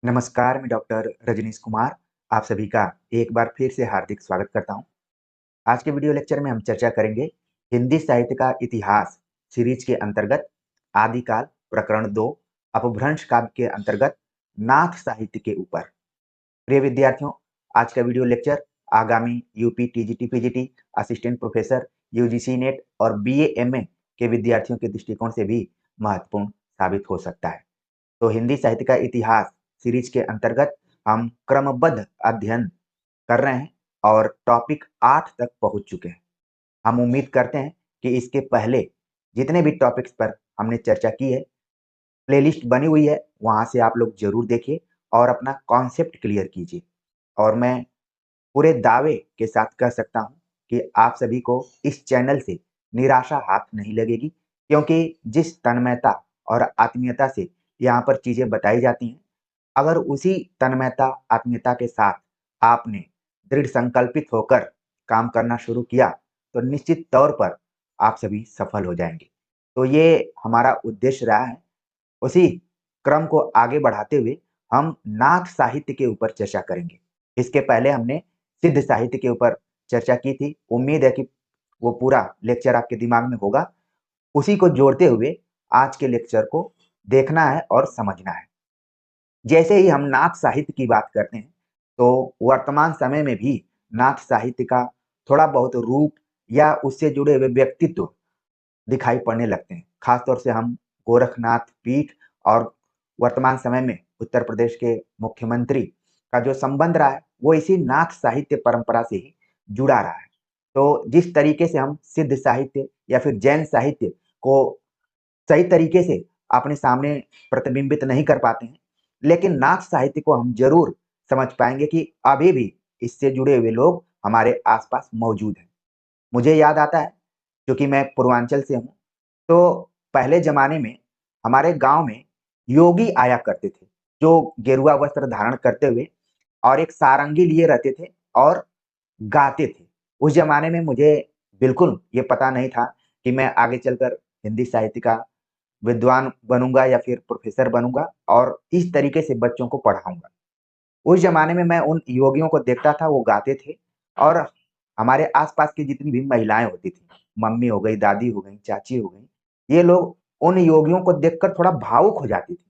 नमस्कार, मैं डॉक्टर रजनीश कुमार आप सभी का एक बार फिर से हार्दिक स्वागत करता हूं। आज के वीडियो लेक्चर में हम चर्चा करेंगे हिंदी साहित्य का इतिहास सीरीज के अंतर्गत आदिकाल प्रकरण 2 अपभ्रंश काव्य के अंतर्गत नाथ साहित्य के ऊपर। प्रिय विद्यार्थियों, आज का वीडियो लेक्चर आगामी UP TGT PGT assistant professor UGC net और बीए एमए के विद्यार्थियों के दृष्टिकोण से भी महत्वपूर्ण साबित हो सकता है। तो हिंदी साहित्य का इतिहास सीरीज के अंतर्गत हम क्रमबद्ध अध्ययन कर रहे हैं और टॉपिक 8 तक पहुंच चुके हैं। हम उम्मीद करते हैं कि इसके पहले जितने भी टॉपिक्स पर हमने चर्चा की है, प्लेलिस्ट बनी हुई है, वहां से आप लोग जरूर देखिए और अपना कॉन्सेप्ट क्लियर कीजिए। और मैं पूरे दावे के साथ कह सकता हूं कि आप सभी को इस चैनल से निराशा हाथ नहीं लगेगी, क्योंकि जिस तन्मयता और आत्मीयता से यहाँ पर चीजें बताई जाती हैं, अगर उसी तन्मयता आत्मीयता के साथ आपने दृढ़ संकल्पित होकर काम करना शुरू किया तो निश्चित तौर पर आप सभी सफल हो जाएंगे। तो ये हमारा उद्देश्य रहा है। उसी क्रम को आगे बढ़ाते हुए हम नाथ साहित्य के ऊपर चर्चा करेंगे। इसके पहले हमने सिद्ध साहित्य के ऊपर चर्चा की थी। उम्मीद है कि वो पूरा लेक्चर आपके दिमाग में होगा। उसी को जोड़ते हुए आज के लेक्चर को देखना है और समझना है। जैसे ही हम नाथ साहित्य की बात करते हैं, तो वर्तमान समय में भी नाथ साहित्य का थोड़ा बहुत रूप या उससे जुड़े हुए व्यक्तित्व दिखाई पड़ने लगते हैं। खासतौर से हम गोरखनाथ पीठ और वर्तमान समय में उत्तर प्रदेश के मुख्यमंत्री का जो संबंध रहा है, वो इसी नाथ साहित्य परंपरा से ही जुड़ा रहा है। तो जिस तरीके से हम सिद्ध साहित्य या फिर जैन साहित्य को सही तरीके से अपने सामने प्रतिबिंबित नहीं कर पाते हैं, लेकिन नाथ साहित्य को हम जरूर समझ पाएंगे कि अभी भी इससे जुड़े हुए लोग हमारे आसपास मौजूद हैं। मुझे याद आता है, क्योंकि मैं पूर्वांचल से हूँ, तो पहले जमाने में हमारे गांव में योगी आया करते थे, जो गेरुआ वस्त्र धारण करते हुए और एक सारंगी लिए रहते थे और गाते थे। उस जमाने में मुझे बिल्कुल ये पता नहीं था कि मैं आगे चलकर हिंदी साहित्य का विद्वान बनूंगा या फिर प्रोफेसर बनूंगा और इस तरीके से बच्चों को पढ़ाऊंगा। उस जमाने में मैं उन योगियों को देखता था, वो गाते थे और हमारे आसपास की जितनी भी महिलाएं होती थी, मम्मी हो गई, दादी हो गई, चाची हो गई, ये लोग उन योगियों को देखकर थोड़ा भावुक हो जाती थी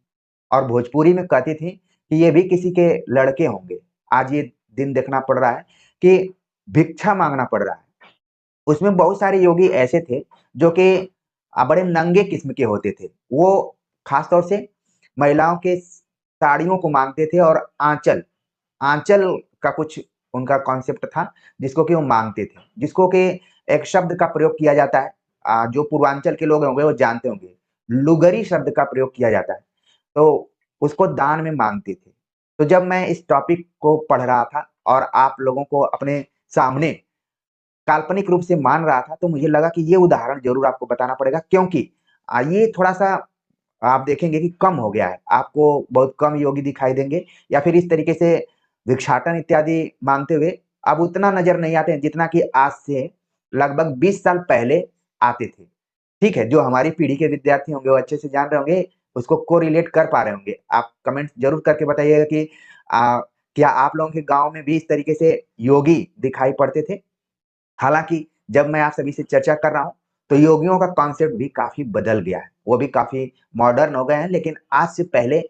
और भोजपुरी में कहती थी कि ये भी किसी के लड़के होंगे। आज ये दिन देखना पड़ रहा है कि भिक्षा मांगना पड़ रहा है। उसमें बहुत सारे योगी ऐसे थे जो कि बड़े नंगे किस्म के होते थे। वो खासतौर से महिलाओं के साड़ियों को मांगते थे और आंचल आंचल का कुछ उनका कॉन्सेप्ट था, जिसको कि वो मांगते थे, जिसको कि एक शब्द का प्रयोग किया जाता है। जो पूर्वांचल के लोग होंगे वो जानते होंगे, लुगरी शब्द का प्रयोग किया जाता है। तो उसको दान में मांगते थे। तो जब मैं इस टॉपिक को पढ़ रहा था और आप लोगों को अपने सामने काल्पनिक रूप से मान रहा था, तो मुझे लगा कि ये उदाहरण जरूर आपको बताना पड़ेगा, क्योंकि ये थोड़ा सा आप देखेंगे कि कम हो गया है। आपको बहुत कम योगी दिखाई देंगे या फिर इस तरीके से भिक्षाटन इत्यादि मांगते हुए अब उतना नजर नहीं आते हैं जितना कि आज से लगभग 20 साल पहले आते थे। ठीक है, जो हमारी पीढ़ी के विद्यार्थी होंगे वो अच्छे से जान रहे होंगे, उसको कोरिलेट कर पा रहे होंगे। आप कमेंट जरूर करके बताइएगा कि आ, क्या आप लोगों के गांव में भी इस तरीके से योगी दिखाई पड़ते थे। हालांकि जब मैं आप सभी से चर्चा कर रहा हूं, तो योगियों का कॉन्सेप्ट भी काफी बदल गया है, वो भी काफी मॉडर्न हो गए हैं, लेकिन आज से पहले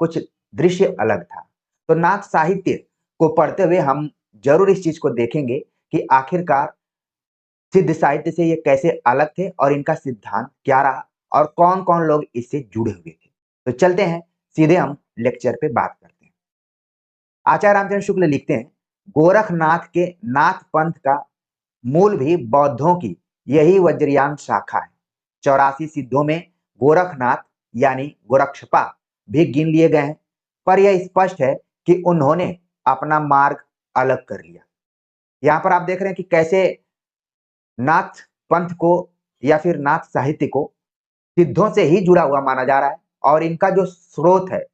कुछ दृश्य अलग था। तो नाथ साहित्य को पढ़ते हुए हम जरूर इस चीज को देखेंगे कि आखिरकार सिद्ध साहित्य से ये कैसे अलग थे और इनका सिद्धांत क्या रहा और कौन कौन लोग इससे जुड़े हुए थे। तो चलते हैं, सीधे हम लेक्चर पे बात करते हैं। आचार्य रामचंद्र शुक्ल लिखते हैं, गोरखनाथ के नाथ पंथ का मूल भी बौद्धों की यही वज्रयान शाखा है। 84 सिद्धों में गोरखनाथ यानी गोरक्षपा भी गिन लिए गए हैं, पर यह स्पष्ट है कि उन्होंने अपना मार्ग अलग कर लिया। यहाँ पर आप देख रहे हैं कि कैसे नाथ पंथ को या फिर नाथ साहित्य को सिद्धों से ही जुड़ा हुआ माना जा रहा है और इनका जो स्रोत है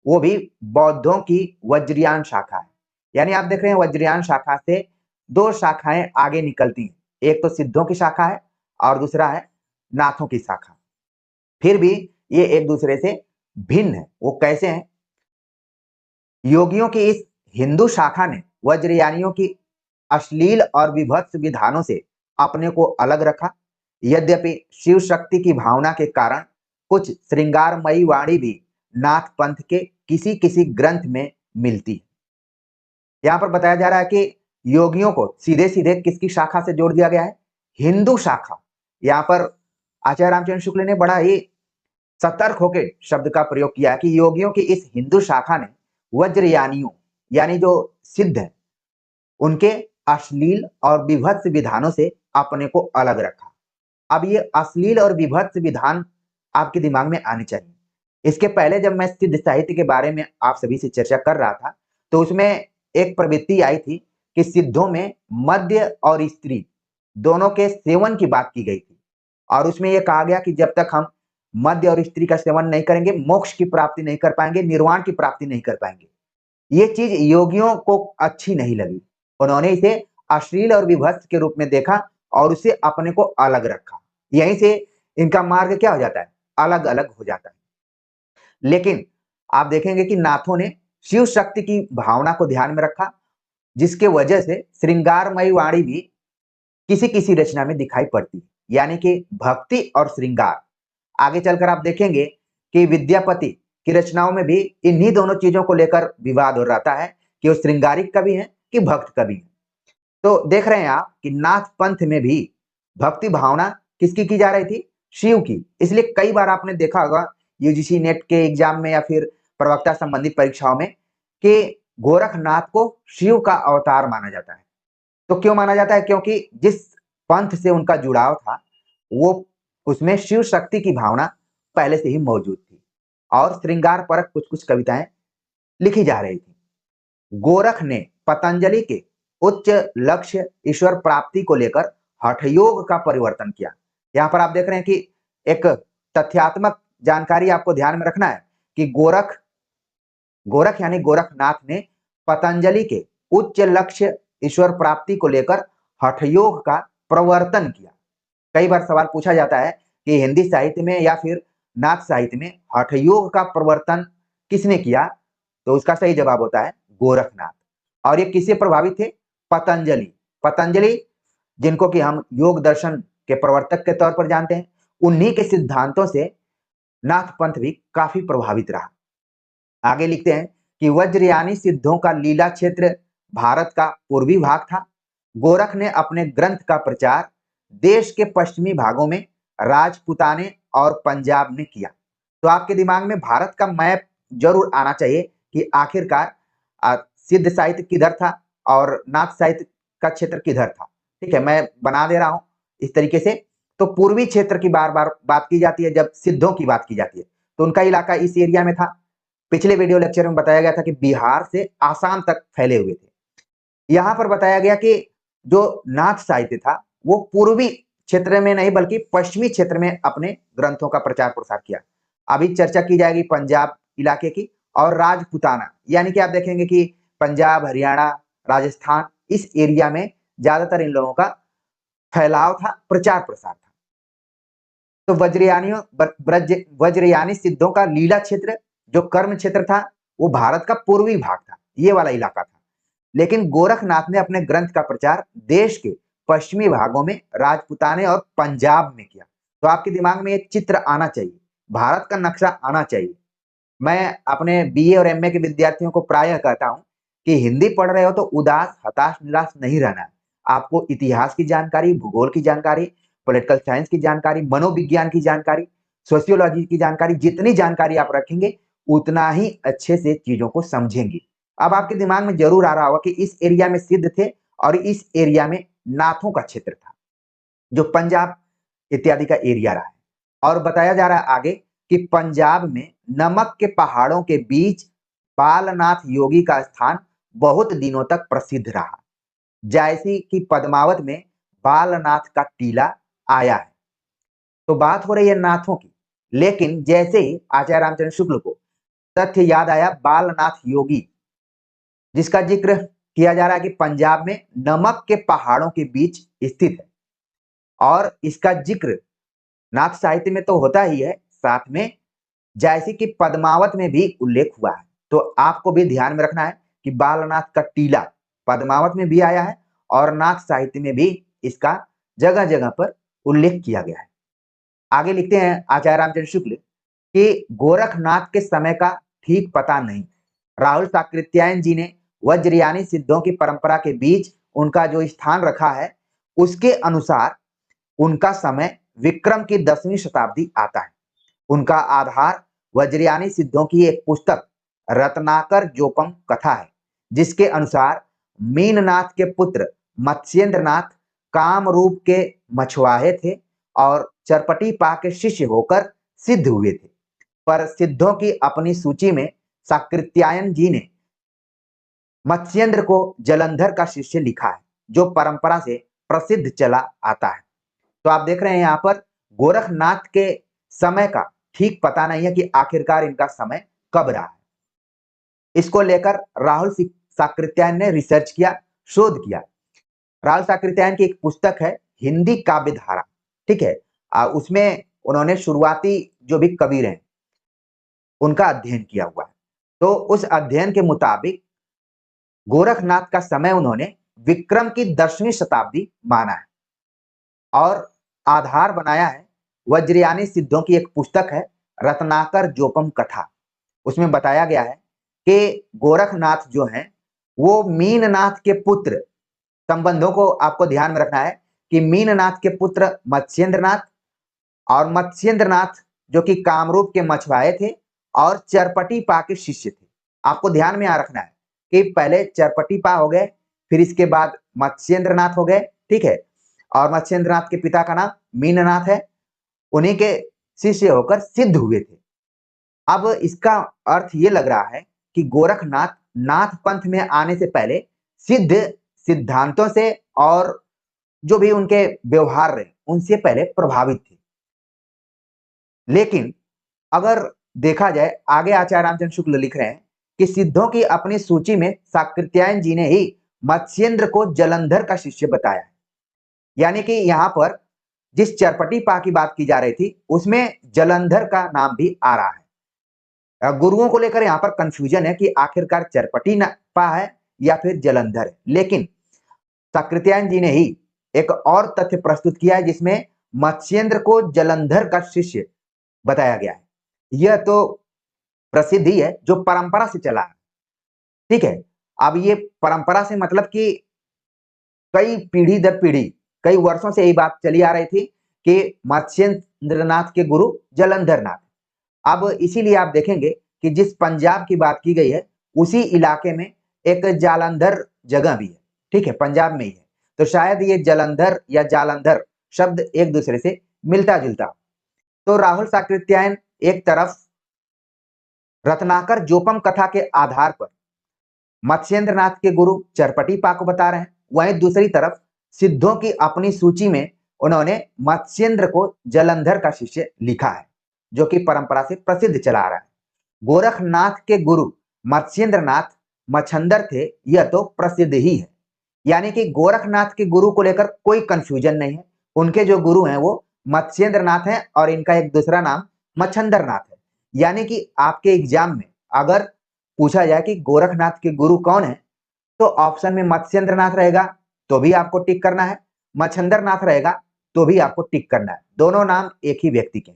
वो भी बौद्धों की वज्रयान शाखा है। यानी आप देख रहे हैं वज्रयान शाखा से दो शाखाएं आगे निकलती हैं, एक तो सिद्धों की शाखा है और दूसरा है नाथों की शाखा। फिर भी ये एक दूसरे से भिन्न है। वो कैसे हैं? योगियों की इस हिंदू शाखा ने वज्रयानियों की अश्लील और विभत्स विधानों से अपने को अलग रखा। यद्यपि शिव शक्ति की भावना के कारण कुछ श्रृंगारमयी वाणी भी नाथ पंथ के किसी किसी ग्रंथ में मिलती है। यहाँ पर बताया जा रहा है कि योगियों को सीधे सीधे किसकी शाखा से जोड़ दिया गया है? हिंदू शाखा। यहाँ पर आचार्य रामचंद्र शुक्ल ने बड़ा ही सतर्क होकर शब्द का प्रयोग किया कि योगियों की इस हिंदू शाखा ने वज्रयानियों यानी जो सिद्ध है उनके अश्लील और विभत्स विधानों से अपने को अलग रखा। अब ये अश्लील और विभत्स विधान आपके दिमाग में आने चाहिए। इसके पहले जब मैं सिद्ध साहित्य के बारे में आप सभी से चर्चा कर रहा था तो उसमें एक प्रवृत्ति आई थी कि सिद्धों में मद्य और स्त्री दोनों के सेवन की बात की गई थी और उसमें यह कहा गया कि जब तक हम मद्य और स्त्री का सेवन नहीं करेंगे मोक्ष की प्राप्ति नहीं कर पाएंगे, निर्वाण की प्राप्ति नहीं कर पाएंगे। ये चीज योगियों को अच्छी नहीं लगी। उन्होंने इसे अश्लील और विभत्स के रूप में देखा और उसे अपने को अलग रखा। यहीं से इनका मार्ग क्या हो जाता है? अलग अलग हो जाता है। लेकिन आप देखेंगे कि नाथों ने शिव शक्ति की भावना को ध्यान में रखा, जिसके वजह से श्रृंगारमयी वाणी भी किसी किसी रचना में दिखाई पड़ती है, यानी कि भक्ति और श्रृंगार। आगे चलकर आप देखेंगे कि विद्यापति की रचनाओं में भी इन्हीं दोनों चीजों को लेकर विवाद हो रहता है कि वो श्रृंगारिक कवि है कि भक्त कवि है। तो देख रहे हैं आप कि नाथ पंथ में भी भक्ति भावना किसकी की जा रही थी? शिव की। इसलिए कई बार आपने देखा होगा यूजीसी नेट के एग्जाम में या फिर प्रवक्ता संबंधित परीक्षाओं में कि गोरखनाथ को शिव का अवतार माना जाता है। तो क्यों माना जाता है? क्योंकि जिस पंथ से उनका जुड़ाव था वो उसमें शिव शक्ति की भावना पहले से ही मौजूद थी और श्रृंगार परक कुछ कुछ कविताएं लिखी जा रही थी। गोरख ने पतंजलि के उच्च लक्ष्य ईश्वर प्राप्ति को लेकर हठ योग का परिवर्तन किया। यहाँ पर आप देख रहे हैं कि एक तथ्यात्मक जानकारी आपको ध्यान में रखना है कि गोरख यानी गोरखनाथ ने पतंजलि के उच्च लक्ष्य ईश्वर प्राप्ति को लेकर हठ योग का प्रवर्तन किया। कई बार सवाल पूछा जाता है कि हिंदी साहित्य में या फिर नाथ साहित्य में हठ योग का प्रवर्तन किसने किया? तो उसका सही जवाब होता है गोरखनाथ। और ये किससे प्रभावित थे? पतंजलि। पतंजलि जिनको कि हम योग दर्शन के प्रवर्तक के तौर पर जानते हैं, उन्हीं के सिद्धांतों से नाथ पंथ भी काफी प्रभावित रहा। आगे लिखते हैं कि वज्रयानी सिद्धों का लीला क्षेत्र भारत का पूर्वी भाग था। गोरख ने अपने ग्रंथ का प्रचार देश के पश्चिमी भागों में राजपुताने और पंजाब में किया। तो आपके दिमाग में भारत का मैप जरूर आना चाहिए कि आखिरकार सिद्ध साहित्य किधर था और नाथ साहित्य का क्षेत्र किधर था। ठीक है, मैं बना दे रहा हूं इस तरीके से। तो पूर्वी क्षेत्र की बार बार बात की जाती है जब सिद्धों की बात की जाती है, तो उनका इलाका इस एरिया में था। पिछले वीडियो लेक्चर में बताया गया था कि बिहार से आसाम तक फैले हुए थे। यहां पर बताया गया कि जो नाथ साहित्य था वो पूर्वी क्षेत्र में नहीं बल्कि पश्चिमी क्षेत्र में अपने ग्रंथों का प्रचार प्रसार किया। अभी चर्चा की जाएगी पंजाब इलाके की और राजपुताना, यानी कि आप देखेंगे कि पंजाब, हरियाणा, राजस्थान इस एरिया में ज्यादातर इन लोगों का फैलाव था, प्रचार प्रसार था। तो वज्रयानी सिद्धों का लीला क्षेत्र जो कर्म क्षेत्र था वो भारत का पूर्वी भाग था, ये वाला इलाका था। लेकिन गोरखनाथ ने अपने ग्रंथ का प्रचार देश के पश्चिमी भागों में राजपुताने और पंजाब में किया। तो आपके दिमाग में एक चित्र आना चाहिए, भारत का नक्शा आना चाहिए। मैं अपने बीए और एमए के विद्यार्थियों को प्रायः कहता हूं कि हिंदी पढ़ रहे हो तो उदास, हताश, निराश नहीं रहना है। आपको इतिहास की जानकारी, भूगोल की जानकारी, पॉलिटिकल साइंस की जानकारी, मनोविज्ञान की जानकारी, सोशियोलॉजी की जानकारी, जितनी जानकारी आप रखेंगे उतना ही अच्छे से चीजों को समझेंगे। अब आपके दिमाग में जरूर आ रहा होगा कि इस एरिया में सिद्ध थे और इस एरिया में नाथों का क्षेत्र था जो पंजाब इत्यादि का एरिया रहा है। और बताया जा रहा है आगे कि पंजाब में नमक के पहाड़ों के बीच बालनाथ योगी का स्थान बहुत दिनों तक प्रसिद्ध रहा। जैसी कि पद्मावत में बालनाथ का टीला आया है। तो बात हो रही है नाथों की, लेकिन जैसे ही आचार्य रामचंद्र शुक्ल को तथ्य याद आया बालनाथ योगी जिसका जिक्र किया जा रहा है कि पंजाब में नमक के पहाड़ों के बीच स्थित है और इसका जिक्र नाथ साहित्य में तो होता ही है, साथ में जैसे कि पद्मावत में भी उल्लेख हुआ है। तो आपको भी ध्यान में रखना है कि बालनाथ का टीला पद्मावत में भी आया है और नाथ साहित्य में भी इसका जगह जगह पर उल्लेख किया गया है। आगे लिखते हैं आचार्य रामचंद्र शुक्ल कि गोरखनाथ के समय का ठीक पता नहीं। राहुल साकृत्यायन जी ने वज्रयानी सिद्धों की परंपरा के बीच उनका जो स्थान रखा है, उसके अनुसार उनका समय विक्रम की 10वीं शताब्दी आता है। उनका आधार वज्रयानी सिद्धों की एक पुस्तक रत्नाकर जोपम कथा है, जिसके अनुसार मीननाथ के पुत्र मत्स्येंद्रनाथ कामरूप के मछुआरे थे और चरपटी पा के शिष्य होकर सिद्ध हुए थे। पर सिद्धों की अपनी सूची में साकृत्यायन जी ने मत्स्येंद्र को जलंधर का शिष्य लिखा है, जो परंपरा से प्रसिद्ध चला आता है। तो आप देख रहे हैं यहाँ पर गोरखनाथ के समय का ठीक पता नहीं है कि आखिरकार इनका समय कब रहा है। इसको लेकर राहुल साकृत्यायन ने रिसर्च किया, शोध किया। राहुल साकृत्यायन की एक पुस्तक है हिंदी काव्य धारा, ठीक है। उसमें उन्होंने शुरुआती जो भी कबीर हैं उनका अध्ययन किया हुआ है। तो उस अध्ययन के मुताबिक गोरखनाथ का समय उन्होंने विक्रम की 10वीं शताब्दी माना है और आधार बनाया है वज्रयानी सिद्धों की एक पुस्तक है रत्नाकर जोपम कथा। उसमें बताया गया है कि गोरखनाथ जो हैं वो मीननाथ के पुत्र, संबंधों को आपको ध्यान में रखना है कि मीननाथ के पुत्र मत्स्येंद्रनाथ और मत्स्येंद्रनाथ जो कि कामरूप के मछुआरे थे और चरपटी पा के शिष्य थे। आपको ध्यान में रखना है कि पहले चरपटी पा हो गए, फिर इसके बाद मत्स्येंद्रनाथ हो गए, ठीक है। और मत्स्येंद्रनाथ के पिता का नाम मीननाथ है, उन्हीं के शिष्य होकर सिद्ध हुए थे। अब इसका अर्थ ये लग रहा है कि गोरखनाथ नाथ पंथ में आने से पहले सिद्ध सिद्धांतों से और जो भी उनके व्यवहार रहे उनसे पहले प्रभावित थे। लेकिन अगर देखा जाए आगे आचार्य रामचंद्र शुक्ल लिख रहे हैं कि सिद्धों की अपनी सूची में साकृत्यायन जी ने ही मत्स्येंद्र को जलंधर का शिष्य बताया है। यानी कि यहाँ पर जिस चरपटी पा की बात की जा रही थी उसमें जलंधर का नाम भी आ रहा है। गुरुओं को लेकर यहाँ पर कंफ्यूजन है कि आखिरकार चरपटी पा है या फिर जलंधर है, लेकिन साकृत्यायन जी ने ही एक और तथ्य प्रस्तुत किया है जिसमें मत्स्येंद्र को जलंधर का शिष्य बताया गया है। यह तो प्रसिद्ध ही है जो परंपरा से चला है, ठीक है। अब ये परंपरा से मतलब कि कई पीढ़ी दर पीढ़ी कई वर्षों से यही बात चली आ रही थी कि मत्स्येंद्रनाथ के गुरु जलंधर नाथ। अब इसीलिए आप देखेंगे कि जिस पंजाब की बात की गई है उसी इलाके में एक जालंधर जगह भी है, ठीक है, पंजाब में ही है। तो शायद ये जलंधर या जालंधर शब्द एक दूसरे से मिलता जुलता। तो राहुल साकृत्यायन एक तरफ रत्नाकर जोपम कथा के आधार पर मत्स्येंद्रनाथ के गुरु चरपटी पा को बता रहे हैं, वहीं दूसरी तरफ सिद्धों की अपनी सूची में उन्होंने मत्स्येंद्र को जलंधर का शिष्य लिखा है, जो कि परंपरा से प्रसिद्ध चला आ रहा है। गोरखनाथ के गुरु मत्स्येंद्रनाथ मच्छंदर थे, यह तो प्रसिद्ध ही है। यानी कि गोरखनाथ के गुरु को लेकर कोई कंफ्यूजन नहीं है। उनके जो गुरु हैं वो मत्स्येंद्रनाथ हैं और इनका एक दूसरा नाम मच्छंदरनाथ है। यानी कि आपके एग्जाम में अगर पूछा जाए कि गोरखनाथ के गुरु कौन है तो ऑप्शन में मत्स्येंद्रनाथ रहेगा तो भी आपको टिक करना है, मच्छंदरनाथ रहेगा तो भी आपको टिक करना है। दोनों नाम एक ही व्यक्ति के,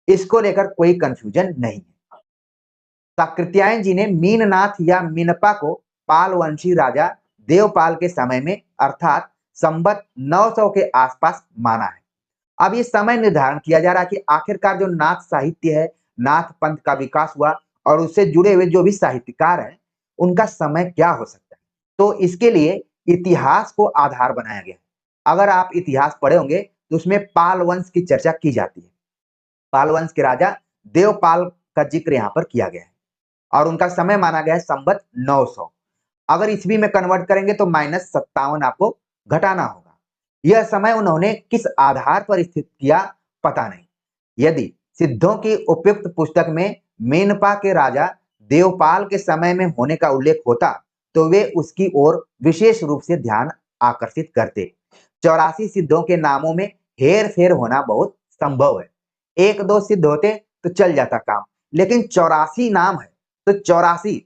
इसको लेकर कोई कंफ्यूजन नहीं है। साकृत्यायन जी ने मीननाथ या मिनपा को पालवंशी राजा देवपाल के समय में अर्थात संवत 900 के आसपास माना है। अब ये समय निर्धारण किया जा रहा है कि आखिरकार जो नाथ साहित्य है, नाथ पंथ का विकास हुआ और उससे जुड़े हुए जो भी साहित्यकार हैं उनका समय क्या हो सकता है। तो इसके लिए इतिहास को आधार बनाया गया। अगर आप इतिहास पढ़े होंगे तो उसमें पाल वंश की चर्चा की जाती है। पाल वंश के राजा देवपाल का जिक्र यहाँ पर किया गया है और उनका समय माना गया है संवत 900। अगर ईस्वी में कन्वर्ट करेंगे तो -57 आपको घटाना होगा। यह समय उन्होंने किस आधार पर स्थित किया पता नहीं। यदि सिद्धों की उपयुक्त पुस्तक में मेनपा के राजा देवपाल के समय में होने का उल्लेख होता तो वे उसकी ओर विशेष रूप से ध्यान आकर्षित करते। 84 सिद्धों के नामों में हेर फेर होना बहुत संभव है। एक दो सिद्ध होते तो चल जाता काम, लेकिन 84 नाम है तो 84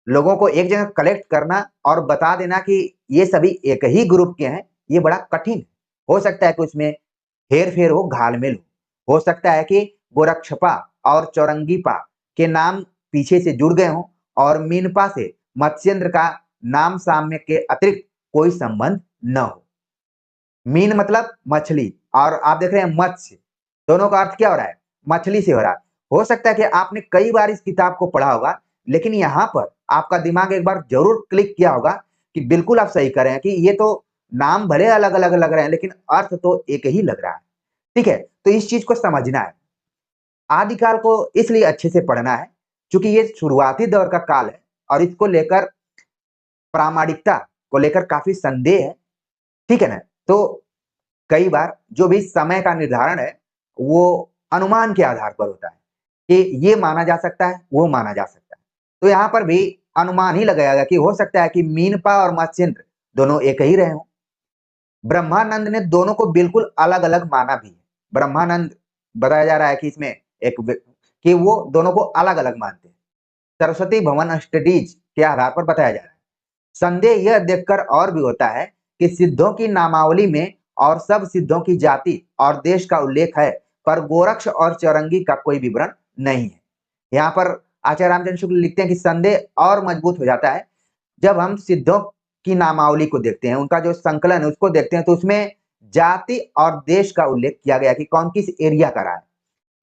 लोगों को एक जगह कलेक्ट करना और बता देना कि ये सभी एक ही ग्रुप के हैं, ये बड़ा कठिन है। हो सकता है कि उसमें हेर-फेर हो, घाल-मेल हो। हो सकता है कि गोरक्षपा और चौरंगीपा के नाम पीछे से जुड़ गए हों और मीनपा से मत्स्येंद्र का नाम साम्य के अतिरिक्त कोई संबंध न हो। मीन मतलब मछली और आप देख रहे हैं मत्स्य, दोनों का अर्थ क्या हो रहा है? मछली से हो रहा है। हो सकता है कि आपने कई बार इस किताब को पढ़ा होगा, लेकिन यहाँ पर आपका दिमाग एक बार ज़रूर क्लिक किया होगा कि बिल्कुल आप सही कह रहे हैं कि ये तो नाम भले अलग-अलग लग रहे हैं, लेकिन अर्थ तो एक ही लग रहा है। ठीक है? तो इस चीज़ को समझना है। आदिकाल को इसलिए अच्छे से पढ़ना है, चूँकि ये शुरुआती दौर का काल है और इसको लेकर प्रामाणिकता को लेकर काफ़ी संदेह है। ठीक है ना? तो कई बार जो भी समय का निर्धारण है, वो अनुमान के आधार पर होता है, कि ये माना जा सकता है, वो माना जा सकता है। तो यहाँ पर भी अनुमान ही लगाया गया कि हो सकता है कि मीनपा और मत्स्येंद्र दोनों एक ही रहे हों। ब्रह्मानंद ने दोनों को बिल्कुल अलग-अलग माना भी है। ब्रह्मानंद बताया जा रहा है कि इसमें एक कि वो दोनों को अलग-अलग मानते हैं। सरस्वती भवन स्टडीज के आधार पर बताया जा रहा है। संदेह यह देखकर और भी होता है कि सिद्धों की नामावली में और सब सिद्धों की जाति और देश का उल्लेख है, पर गोरक्ष और चौरंगी का कोई विवरण नहीं है। यहाँ पर आचार्य रामचंद्र शुक्ल लिखते हैं कि संदेह और मजबूत हो जाता है जब हम सिद्धों की नामावली को देखते हैं, उनका जो संकलन है उसको देखते हैं, तो उसमें जाति और देश का उल्लेख किया गया कि कौन किस एरिया का रहा है।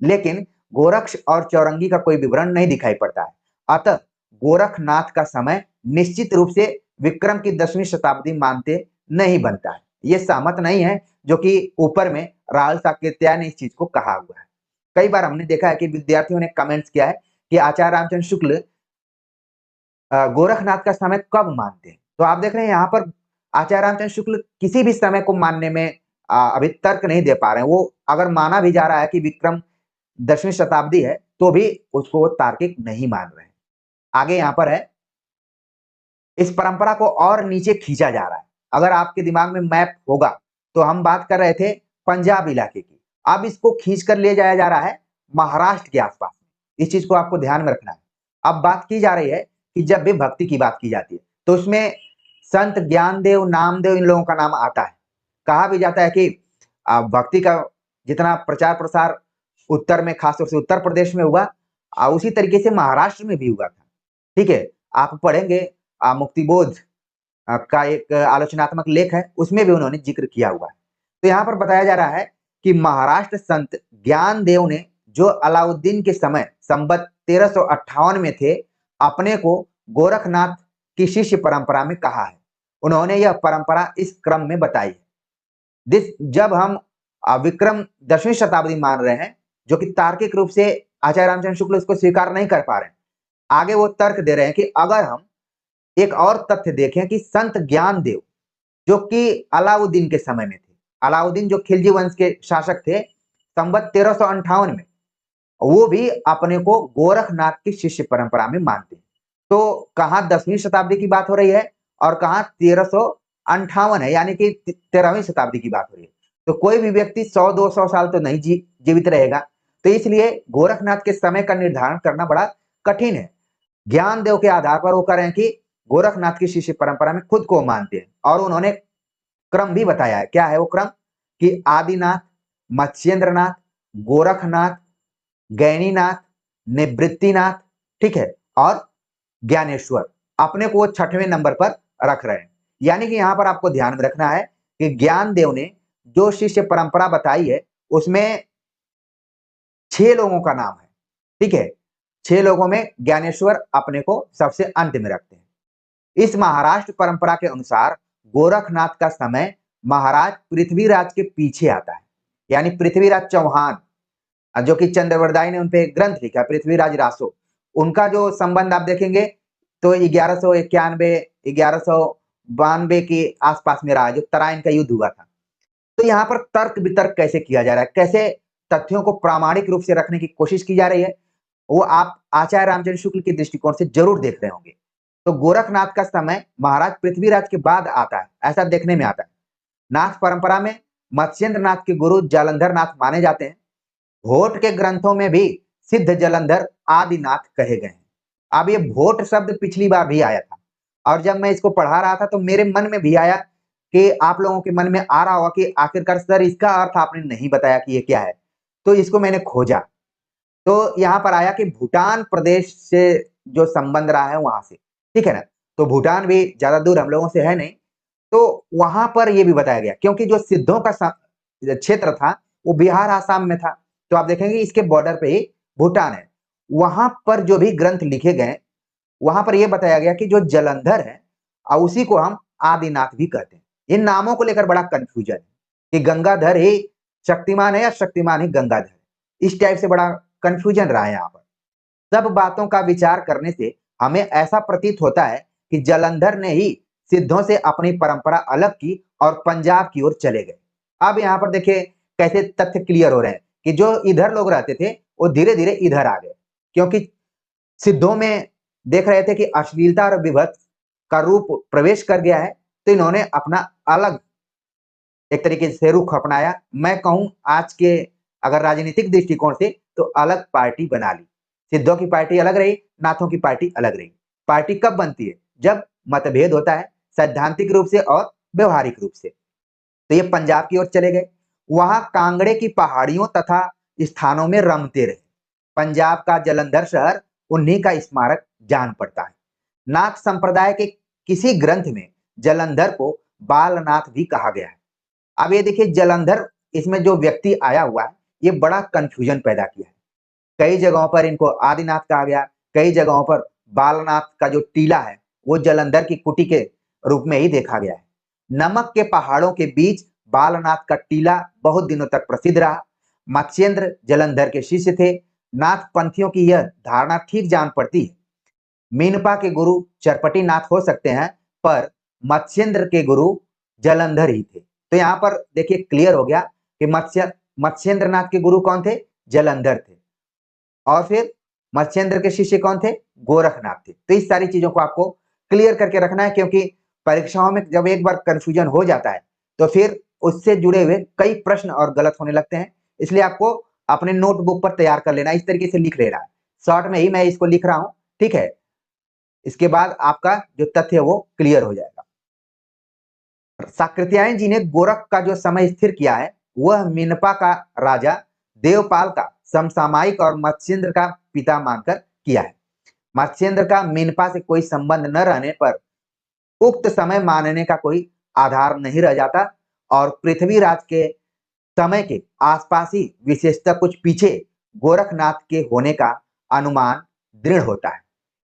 लेकिन गोरक्ष और चौरंगी का कोई विवरण नहीं दिखाई पड़ता है। अतः गोरखनाथ का समय निश्चित रूप से विक्रम की 10वीं शताब्दी मानते नहीं बनता है। ये सहमत नहीं है, जो कि ऊपर में राहुल साकेत्याय ने इस चीज को कहा हुआ है। कई बार हमने देखा है कि विद्यार्थियों ने कमेंट्स किया है कि आचार्य रामचंद्र शुक्ल गोरखनाथ का समय कब मानते हैं? तो आप देख रहे हैं यहाँ पर आचार्य रामचंद्र शुक्ल किसी भी समय को मानने में अभी तर्क नहीं दे पा रहे हैं। वो अगर माना भी जा रहा है कि विक्रम 10वीं शताब्दी है, तो भी उसको वो तार्किक नहीं मान रहे हैं। आगे यहाँ पर है, इस परंपरा को और नीचे खींचा जा रहा है। अगर आपके दिमाग में मैप होगा, तो हम बात कर रहे थे पंजाब इलाके की। अब इसको खींच कर ले जाया जा रहा है महाराष्ट्र के आसपास। इस चीज को आपको ध्यान में रखना है। अब बात की जा रही है कि जब भी भक्ति की बात की जाती है, तो उसमें संत ज्ञानदेव, नामदेव इन लोगों का नाम आता है। कहा भी जाता है कि भक्ति का जितना प्रचार प्रसार उत्तर में, खासतौर से उत्तर प्रदेश में हुआ, उसी तरीके से महाराष्ट्र में भी हुआ था। ठीक है? आप पढ़ेंगे मुक्तिबोध का एक आलोचनात्मक लेख है, उसमें भी उन्होंने जिक्र किया हुआ है। तो यहाँ पर बताया जा रहा है कि महाराष्ट्र संत ज्ञानदेव ने जो अलाउद्दीन के समय संवत 1358 में थे, अपने को गोरखनाथ की शिष्य परंपरा में कहा है। उन्होंने यह परंपरा इस क्रम में बताई है। जब हम विक्रम 10वीं शताब्दी मान रहे हैं, जो कि तार्किक रूप से आचार्य रामचंद्र शुक्ल इसको स्वीकार नहीं कर पा रहे हैं। आगे वो तर्क दे रहे हैं कि अगर हम एक और तथ्य देखें कि संत ज्ञानदेव, जो कि अलाउद्दीन के समय में थे, अलाउद्दीन जो खिलजी वंश के शासक थे, संवत 1358 में, वो भी अपने को गोरखनाथ की शिष्य परंपरा में मानते हैं। तो कहाँ 10वीं शताब्दी की बात हो रही है और कहाँ 1358 है, यानी कि 13वीं शताब्दी की बात हो रही है। तो कोई भी व्यक्ति 100-200 साल तो नहीं जीवित रहेगा। तो इसलिए गोरखनाथ के समय का निर्धारण करना बड़ा कठिन है। ज्ञानदेव के आधार पर वो कह रहे हैं कि गोरखनाथ की शिष्य परंपरा में खुद को मानते हैं, और उन्होंने क्रम भी बताया है। क्या है वो क्रम? कि आदिनाथ, मत्स्येंद्रनाथ, गोरखनाथ, गैनीनाथ, निवृत्तिनाथ, ठीक है, और ज्ञानेश्वर, अपने को वो 6वें नंबर पर रख रहे हैं। यानी कि यहाँ पर आपको ध्यान में रखना है कि ज्ञानदेव ने जो शिष्य परंपरा बताई है, उसमें 6 लोगों का नाम है। ठीक है? 6 लोगों में ज्ञानेश्वर अपने को सबसे अंत में रखते हैं। इस महाराष्ट्र परंपरा के अनुसार गोरखनाथ का समय महाराज पृथ्वीराज के पीछे आता है। यानी पृथ्वीराज चौहान, जो कि चंद्रवरदाई ने उनपे एक ग्रंथ लिखा, पृथ्वीराज रासो, उनका जो संबंध आप देखेंगे तो 1191 1192 के आसपास में रहा है, जो तराइन का युद्ध हुआ था। तो यहाँ पर तर्क वितर्क कैसे किया जा रहा है, कैसे तथ्यों को प्रामाणिक रूप से रखने की कोशिश की जा रही है, वो आप आचार्य रामचंद्र शुक्ल के दृष्टिकोण से जरूर देख रहे होंगे। तो गोरखनाथ का समय महाराज पृथ्वीराज के बाद आता है, ऐसा देखने में आता है। नाथ परंपरा में मत्स्येंद्र नाथ के गुरु जालंधर नाथ माने जाते हैं। होठ के ग्रंथों में भी सिद्ध जालंधर आदिनाथ कहे गए हैं। अब ये भोट शब्द पिछली बार भी आया था और जब मैं इसको पढ़ा रहा था तो मेरे मन में भी आया कि आप लोगों के मन में आ रहा होगा कि आखिरकार सर इसका अर्थ आपने नहीं बताया कि ये क्या है। तो इसको मैंने खोजा, तो यहाँ पर आया कि भूटान प्रदेश से जो संबंध रहा है वहां से, ठीक है ना। तो भूटान भी ज्यादा दूर हम लोगों से है नहीं, तो वहां पर ये भी बताया गया क्योंकि जो सिद्धों का क्षेत्र था वो बिहार आसाम में था। तो आप देखेंगे इसके बॉर्डर पे ही भूटान है। वहां पर जो भी ग्रंथ लिखे गए वहां पर यह बताया गया कि जो जलंधर है और उसी को हम आदिनाथ भी कहते हैं। इन नामों को लेकर बड़ा कंफ्यूजन है कि गंगाधर ही शक्तिमान है या शक्तिमान ही गंगाधर, इस टाइप से बड़ा कंफ्यूजन रहा है यहाँ पर। सब बातों का विचार करने से हमें ऐसा प्रतीत होता है कि जालंधर ने ही सिद्धों से अपनी परंपरा अलग की और पंजाब की ओर चले गए। अब यहाँ पर देखिए कैसे तथ्य क्लियर हो रहे हैं कि जो इधर लोग रहते थे वो धीरे धीरे इधर आ गए, क्योंकि सिद्धों में देख रहे थे कि अश्लीलता और विभत्स का रूप प्रवेश कर गया है, तो इन्होंने अपना अलग एक तरीके से रुख अपनाया। मैं कहूं आज के अगर राजनीतिक दृष्टिकोण से तो अलग पार्टी बना ली। सिद्धों की पार्टी अलग रही, नाथों की पार्टी अलग रही। पार्टी कब बनती है? जब मतभेद होता है सैद्धांतिक रूप से और व्यवहारिक रूप से। तो ये पंजाब की ओर चले गए, वहां कांगड़े की पहाड़ियों तथा स्थानों में रमते रहे। पंजाब का जलंधर शहर उन्हीं का स्मारक जान पड़ता है। नाथ संप्रदाय के किसी ग्रंथ में जलंधर को बालनाथ भी कहा गया है। अब ये देखिए जलंधर, इसमें जो व्यक्ति आया हुआ है ये बड़ा कंफ्यूजन पैदा किया है। कई जगहों पर इनको आदिनाथ कहा गया, कई जगहों पर बालनाथ का जो टीला है वो जलंधर की कुटी के रूप में ही देखा गया है। नमक के पहाड़ों के बीच बालनाथ का टीला बहुत दिनों तक प्रसिद्ध रहा। मत्स्येंद्र जलंधर के शिष्य थे। नाथ पंथियों की यह धारणा ठीक जान पड़ती है। मीनपा के गुरु चरपटी नाथ हो सकते हैं, पर मत्स्येंद्र के गुरु जलंधर ही थे। तो यहाँ पर देखिए क्लियर हो गया कि मत्स्येंद्र नाथ के गुरु कौन थे? जलंधर थे। और फिर मत्स्येंद्र के शिष्य कौन थे? गोरखनाथ थे। तो इस सारी चीजों को आपको क्लियर करके रखना है, क्योंकि परीक्षाओं में जब एक बार कंफ्यूजन हो जाता है तो फिर उससे जुड़े हुए कई प्रश्न और गलत होने लगते हैं। इसलिए आपको अपने नोटबुक पर तैयार कर लेना, इस तरीके से लिख लेना है। शॉर्ट में ही मैं इसको लिख रहा हूं, ठीक है। इसके बाद आपका जो तथ्य है वो क्लियर हो जाएगा। साकृत्यायन जी ने गोरख का जो समय स्थिर किया है वह मिनपा का राजा देवपाल का समसामयिक और मत्स्येंद्र का पिता मानकर किया है। मत्स्येंद्र का मिनपा से कोई संबंध न रहने पर उक्त समय मानने का कोई आधार नहीं रह जाता और पृथ्वीराज के समय के आसपास ही विशेषतः कुछ पीछे गोरखनाथ के होने का अनुमान दृढ़ होता है।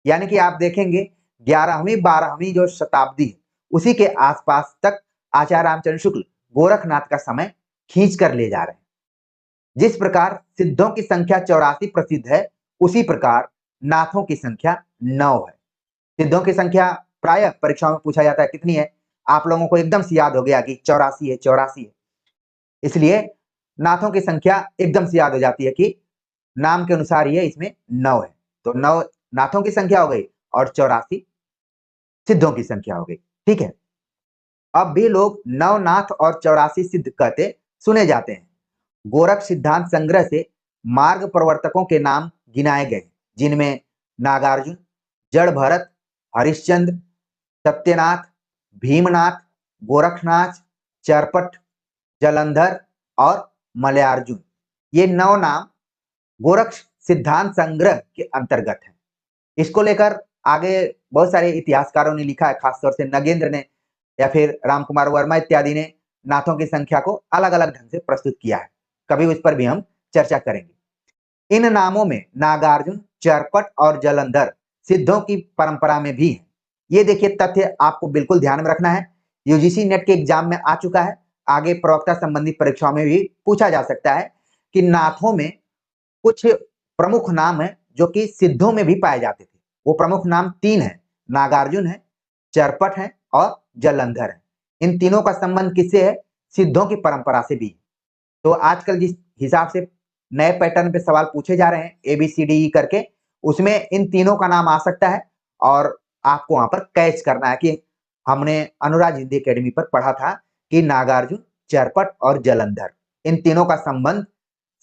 यानी कि आप देखेंगे 11वीं 12वीं जो शताब्दी है उसी के आसपास तक आचार्य रामचंद्र शुक्ल गोरखनाथ का समय खींच कर ले जा रहे हैं। जिस प्रकार सिद्धों की संख्या 84 प्रसिद्ध है, उसी प्रकार नाथों की संख्या 9 है। सिद्धों की संख्या प्राय परीक्षाओं में पूछा जाता है कितनी है, आप लोगों को एकदम से याद हो गया कि 84 है, 84 है। इसलिए नाथों की संख्या एकदम से याद हो जाती है कि नाम के अनुसार ये इसमें 9 है। तो 9 नाथों की संख्या हो गई और 84 सिद्धों की संख्या हो गई, ठीक है। अब भी लोग नवनाथ और 84 सिद्ध कहते सुने जाते हैं। गोरख सिद्धांत संग्रह से मार्ग प्रवर्तकों के नाम गिनाए गए, जिनमें नागार्जुन, जड़ भरत, हरिश्चंद्र, सत्यनाथ, भीमनाथ, गोरखनाथ, चरपट, जलंधर और मलयार्जुन, ये 9 नाम गोरख सिद्धांत संग्रह के अंतर्गत है। इसको लेकर आगे बहुत सारे इतिहासकारों ने लिखा है, खासतौर से नगेंद्र ने या फिर रामकुमार वर्मा इत्यादि ने नाथों की संख्या को अलग अलग ढंग से प्रस्तुत किया है। कभी उस पर भी हम चर्चा करेंगे। इन नामों में नागार्जुन, चरपट और जलंधर सिद्धों की परंपरा में भी है। ये देखिए तथ्य आपको बिल्कुल ध्यान में रखना है। यूजीसी नेट के एग्जाम में आ चुका है, आगे प्रवक्ता संबंधी परीक्षाओं में भी पूछा जा सकता है कि नाथों में कुछ प्रमुख नाम है जो कि सिद्धों में भी पाए जाते थे। वो प्रमुख नाम 3 है, नागार्जुन है, चरपट है और जलंधर है। इन तीनों का संबंध किससे है? सिद्धों की परंपरा से भी। तो आजकल जिस हिसाब से नए पैटर्न पे सवाल पूछे जा रहे हैं ABCDE करके, उसमें इन तीनों का नाम आ सकता है और आपको वहां पर कैच करना है कि हमने अनुराज हिंदी एकेडमी पर पढ़ा था कि नागार्जुन, चरपट और जलंधर, इन तीनों का संबंध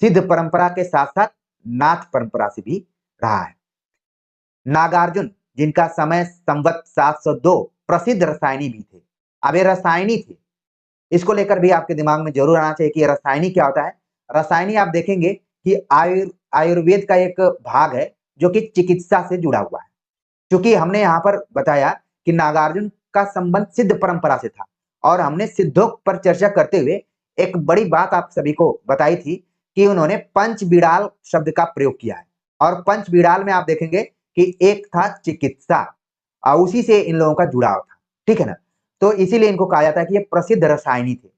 सिद्ध परंपरा के साथ साथ नाथ परंपरा से भी रहा है। नागार्जुन, जिनका समय संवत 702, प्रसिद्ध रसायनी भी थे। अब ये रसायनी थे, इसको लेकर भी आपके दिमाग में जरूर आना चाहिए कि रसायनी क्या होता है। रसायनी आप देखेंगे कि आयुर्वेद का एक भाग है जो कि चिकित्सा से जुड़ा हुआ है। क्योंकि हमने यहाँ पर बताया कि नागार्जुन का संबंध सिद्ध परंपरा से था और हमने सिद्धों पर चर्चा करते हुए एक बड़ी बात आप सभी को बताई थी कि उन्होंने पंचबीड़ाल शब्द का प्रयोग किया है। और पंचबीड़ाल में आप देखेंगे कि एक था चिकित्सा और उसी से इन लोगों का जुड़ाव था, ठीक है ना। तो इसीलिए इनको कहा जाता है कि ये प्रसिद्ध रसायनी थे।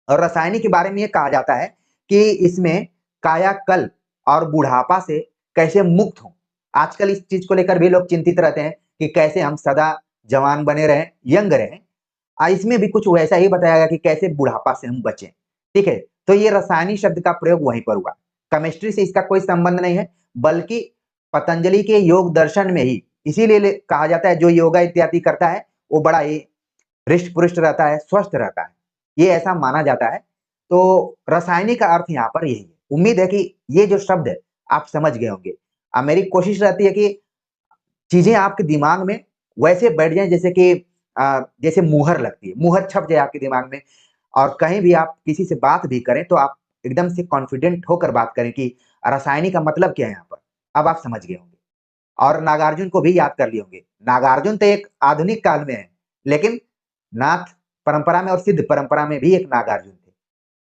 और रसायनी के बारे में ये कहा जाता है कि इसमें कायाकल्प और बुढ़ापा से कैसे मुक्त हों। आजकल इस चीज को लेकर भी लोग चिंतित रहते हैं कि कैसे हम सदा जवान बने रहें, यंग रहें। इसमें भी कुछ वैसा ही बताया गया कि कैसे बुढ़ापा से हम बचें, ठीक है। तो ये रसायनी शब्द का प्रयोग वहीं पर हुआ। केमिस्ट्री से इसका कोई संबंध नहीं है, बल्कि पतंजलि के योग दर्शन में ही इसीलिए कहा जाता है जो योगा इत्यादि करता है वो बड़ा ही हृष्ट पुष्ट रहता है, स्वस्थ रहता है, ये ऐसा माना जाता है। तो रासायनिक का अर्थ यहाँ पर यही है। उम्मीद है कि ये जो शब्द है आप समझ गए होंगे। अब मेरी कोशिश रहती है कि चीजें आपके दिमाग में वैसे बैठ जाएं जैसे कि जैसे मुहर लगती है, मुहर छप जाए आपके दिमाग में। और कहीं भी आप किसी से बात भी करें तो आप एकदम से कॉन्फिडेंट होकर बात करें कि रासायनिक का मतलब क्या है यहाँ पर। अब आप समझ गए होंगे और नागार्जुन को भी याद कर लिए होंगे। नागार्जुन तो एक आधुनिक काल में है, लेकिन नाथ परंपरा में और सिद्ध परंपरा में भी एक नागार्जुन थे।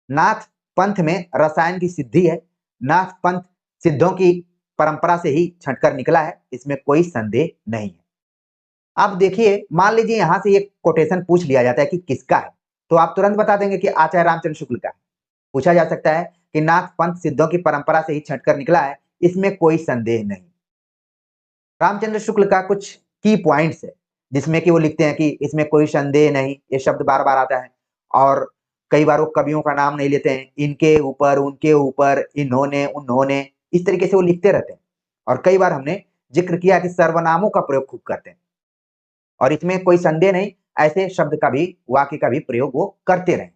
नाथ पंथ में रसायन की सिद्धि है। नाथ पंथ सिद्धों की परंपरा से ही छंटकर निकला है, इसमें कोई संदेह नहीं है। अब देखिए, मान लीजिए यहां से एक कोटेशन पूछ लिया जाता है कि किसका है, तो आप तुरंत बता देंगे कि आचार्य रामचंद्र शुक्ल का है। पूछा जा सकता है कि नाथ पंथ सिद्धों की परंपरा से ही छंटकर निकला है, इसमें कोई संदेह नहीं। रामचंद्र शुक्ल का कुछ की पॉइंट्स है जिसमें कि वो लिखते हैं कि इसमें कोई संदेह नहीं, ये शब्द बार बार आता है। और कई बार वो कवियों का नाम नहीं लेते हैं, इनके ऊपर, उनके ऊपर, इन्होंने, उन्होंने, इस तरीके से वो लिखते रहते हैं। और कई बार हमने जिक्र किया कि सर्वनामों का प्रयोग खूब करते हैं और इसमें कोई संदेह नहीं, ऐसे शब्द का भी, वाक्य का भी प्रयोग वो करते रहे।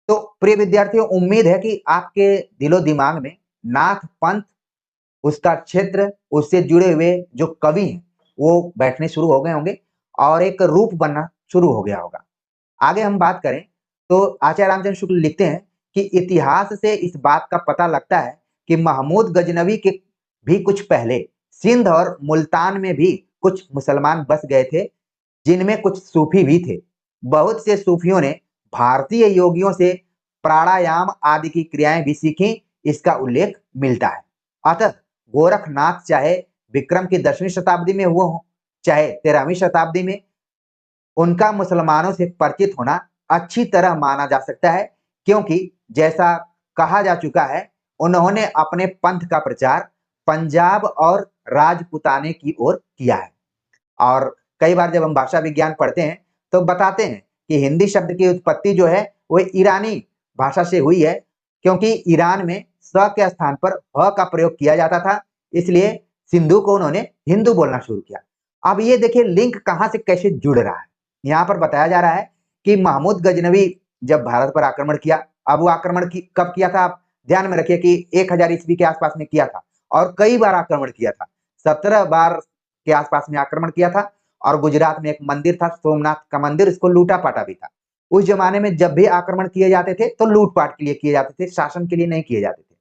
तो प्रिय विद्यार्थियों, उम्मीद है कि आपके दिलो दिमाग में नाथ पंथ, उसका क्षेत्र, उससे जुड़े हुए जो कवि हैं वो बैठने शुरू हो गए होंगे और एक रूप बनना शुरू हो गया होगा। आगे हम बात करें तो आचार्य रामचंद्र शुक्ल लिखते हैं कि इतिहास से इस बात का पता लगता है कि महमूद गजनवी के भी कुछ पहले सिंध और मुल्तान में भी कुछ मुसलमान बस गए थे, जिनमें कुछ सूफी भी थे। बहुत से सूफियों ने भारतीय योगियों से प्राणायाम आदि की क्रियाएं भी सीखी, इसका उल्लेख मिलता है। अतः गोरखनाथ चाहे विक्रम की 10वीं शताब्दी में हुए हो, चाहे 13वीं शताब्दी में, उनका मुसलमानों से परिचित होना अच्छी तरह माना जा सकता है, क्योंकि जैसा कहा जा चुका है उन्होंने अपने पंथ का प्रचार पंजाब और राजपुताने की ओर किया है। और कई बार जब हम भाषा विज्ञान पढ़ते हैं तो बताते हैं कि हिंदी शब्द की उत्पत्ति जो है वो ईरानी भाषा से हुई है, क्योंकि ईरान में स के स्थान पर ह का प्रयोग किया जाता था, इसलिए सिंधु को उन्होंने हिंदू बोलना शुरू किया। अब ये देखिए लिंक कहां से कैसे जुड़ रहा है। यहाँ पर बताया जा रहा है कि महमूद गजनवी जब भारत पर आक्रमण किया, अब वो आक्रमण कब किया था आप ध्यान में रखिए कि 1000 ईस्वी के आसपास में किया था और कई बार आक्रमण किया था, 17 बार के आसपास में आक्रमण किया था। और गुजरात में एक मंदिर था सोमनाथ का मंदिर, इसको लूटा पाटा भी था। उस जमाने में जब भी आक्रमण किए जाते थे तो लूटपाट के लिए किए जाते थे, शासन के लिए नहीं किए जाते थे।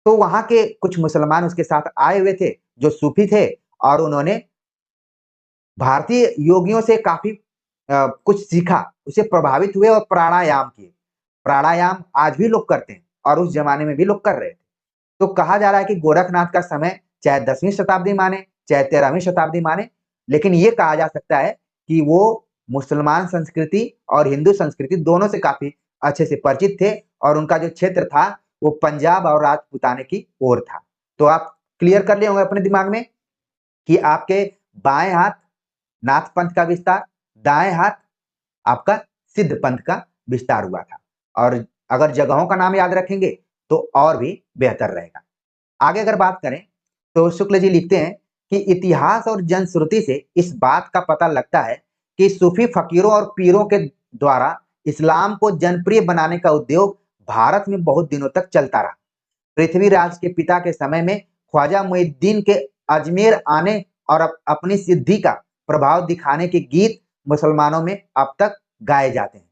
तो वहां के कुछ मुसलमान उसके साथ आए हुए थे जो सूफी थे और उन्होंने भारतीय योगियों से काफी कुछ सीखा, उसे प्रभावित हुए और प्राणायाम किए। प्राणायाम आज भी लोग करते हैं और उस जमाने में भी लोग कर रहे थे। तो कहा जा रहा है कि गोरखनाथ का समय चाहे 10वीं शताब्दी माने, चाहे 13वीं शताब्दी माने, लेकिन ये कहा जा सकता है कि वो मुसलमान संस्कृति और हिंदू संस्कृति दोनों से काफी अच्छे से परिचित थे और उनका जो क्षेत्र था वो पंजाब और राजपुताने की ओर था। तो आप क्लियर कर लिए होंगे अपने दिमाग में कि आपके बाएं हाथ नाथ पंथ का विस्तार, दाएं हाथ आपका सिद्ध पंथ का विस्तार हुआ था। और अगर जगहों का नाम याद रखेंगे तो और भी बेहतर रहेगा। आगे अगर बात करें तो शुक्ल जी लिखते हैं कि इतिहास और जनश्रुति से इस बात का पता लगता है कि सूफी फकीरों और पीरों के द्वारा इस्लाम को जनप्रिय बनाने का उद्योग भारत में बहुत दिनों तक चलता रहा। पृथ्वीराज के पिता के समय में ख्वाजा मुइनुद्दीन के अजमेर आने और अपनी सिद्धि का प्रभाव दिखाने के गीत मुसलमानों में अब तक गाए जाते हैं।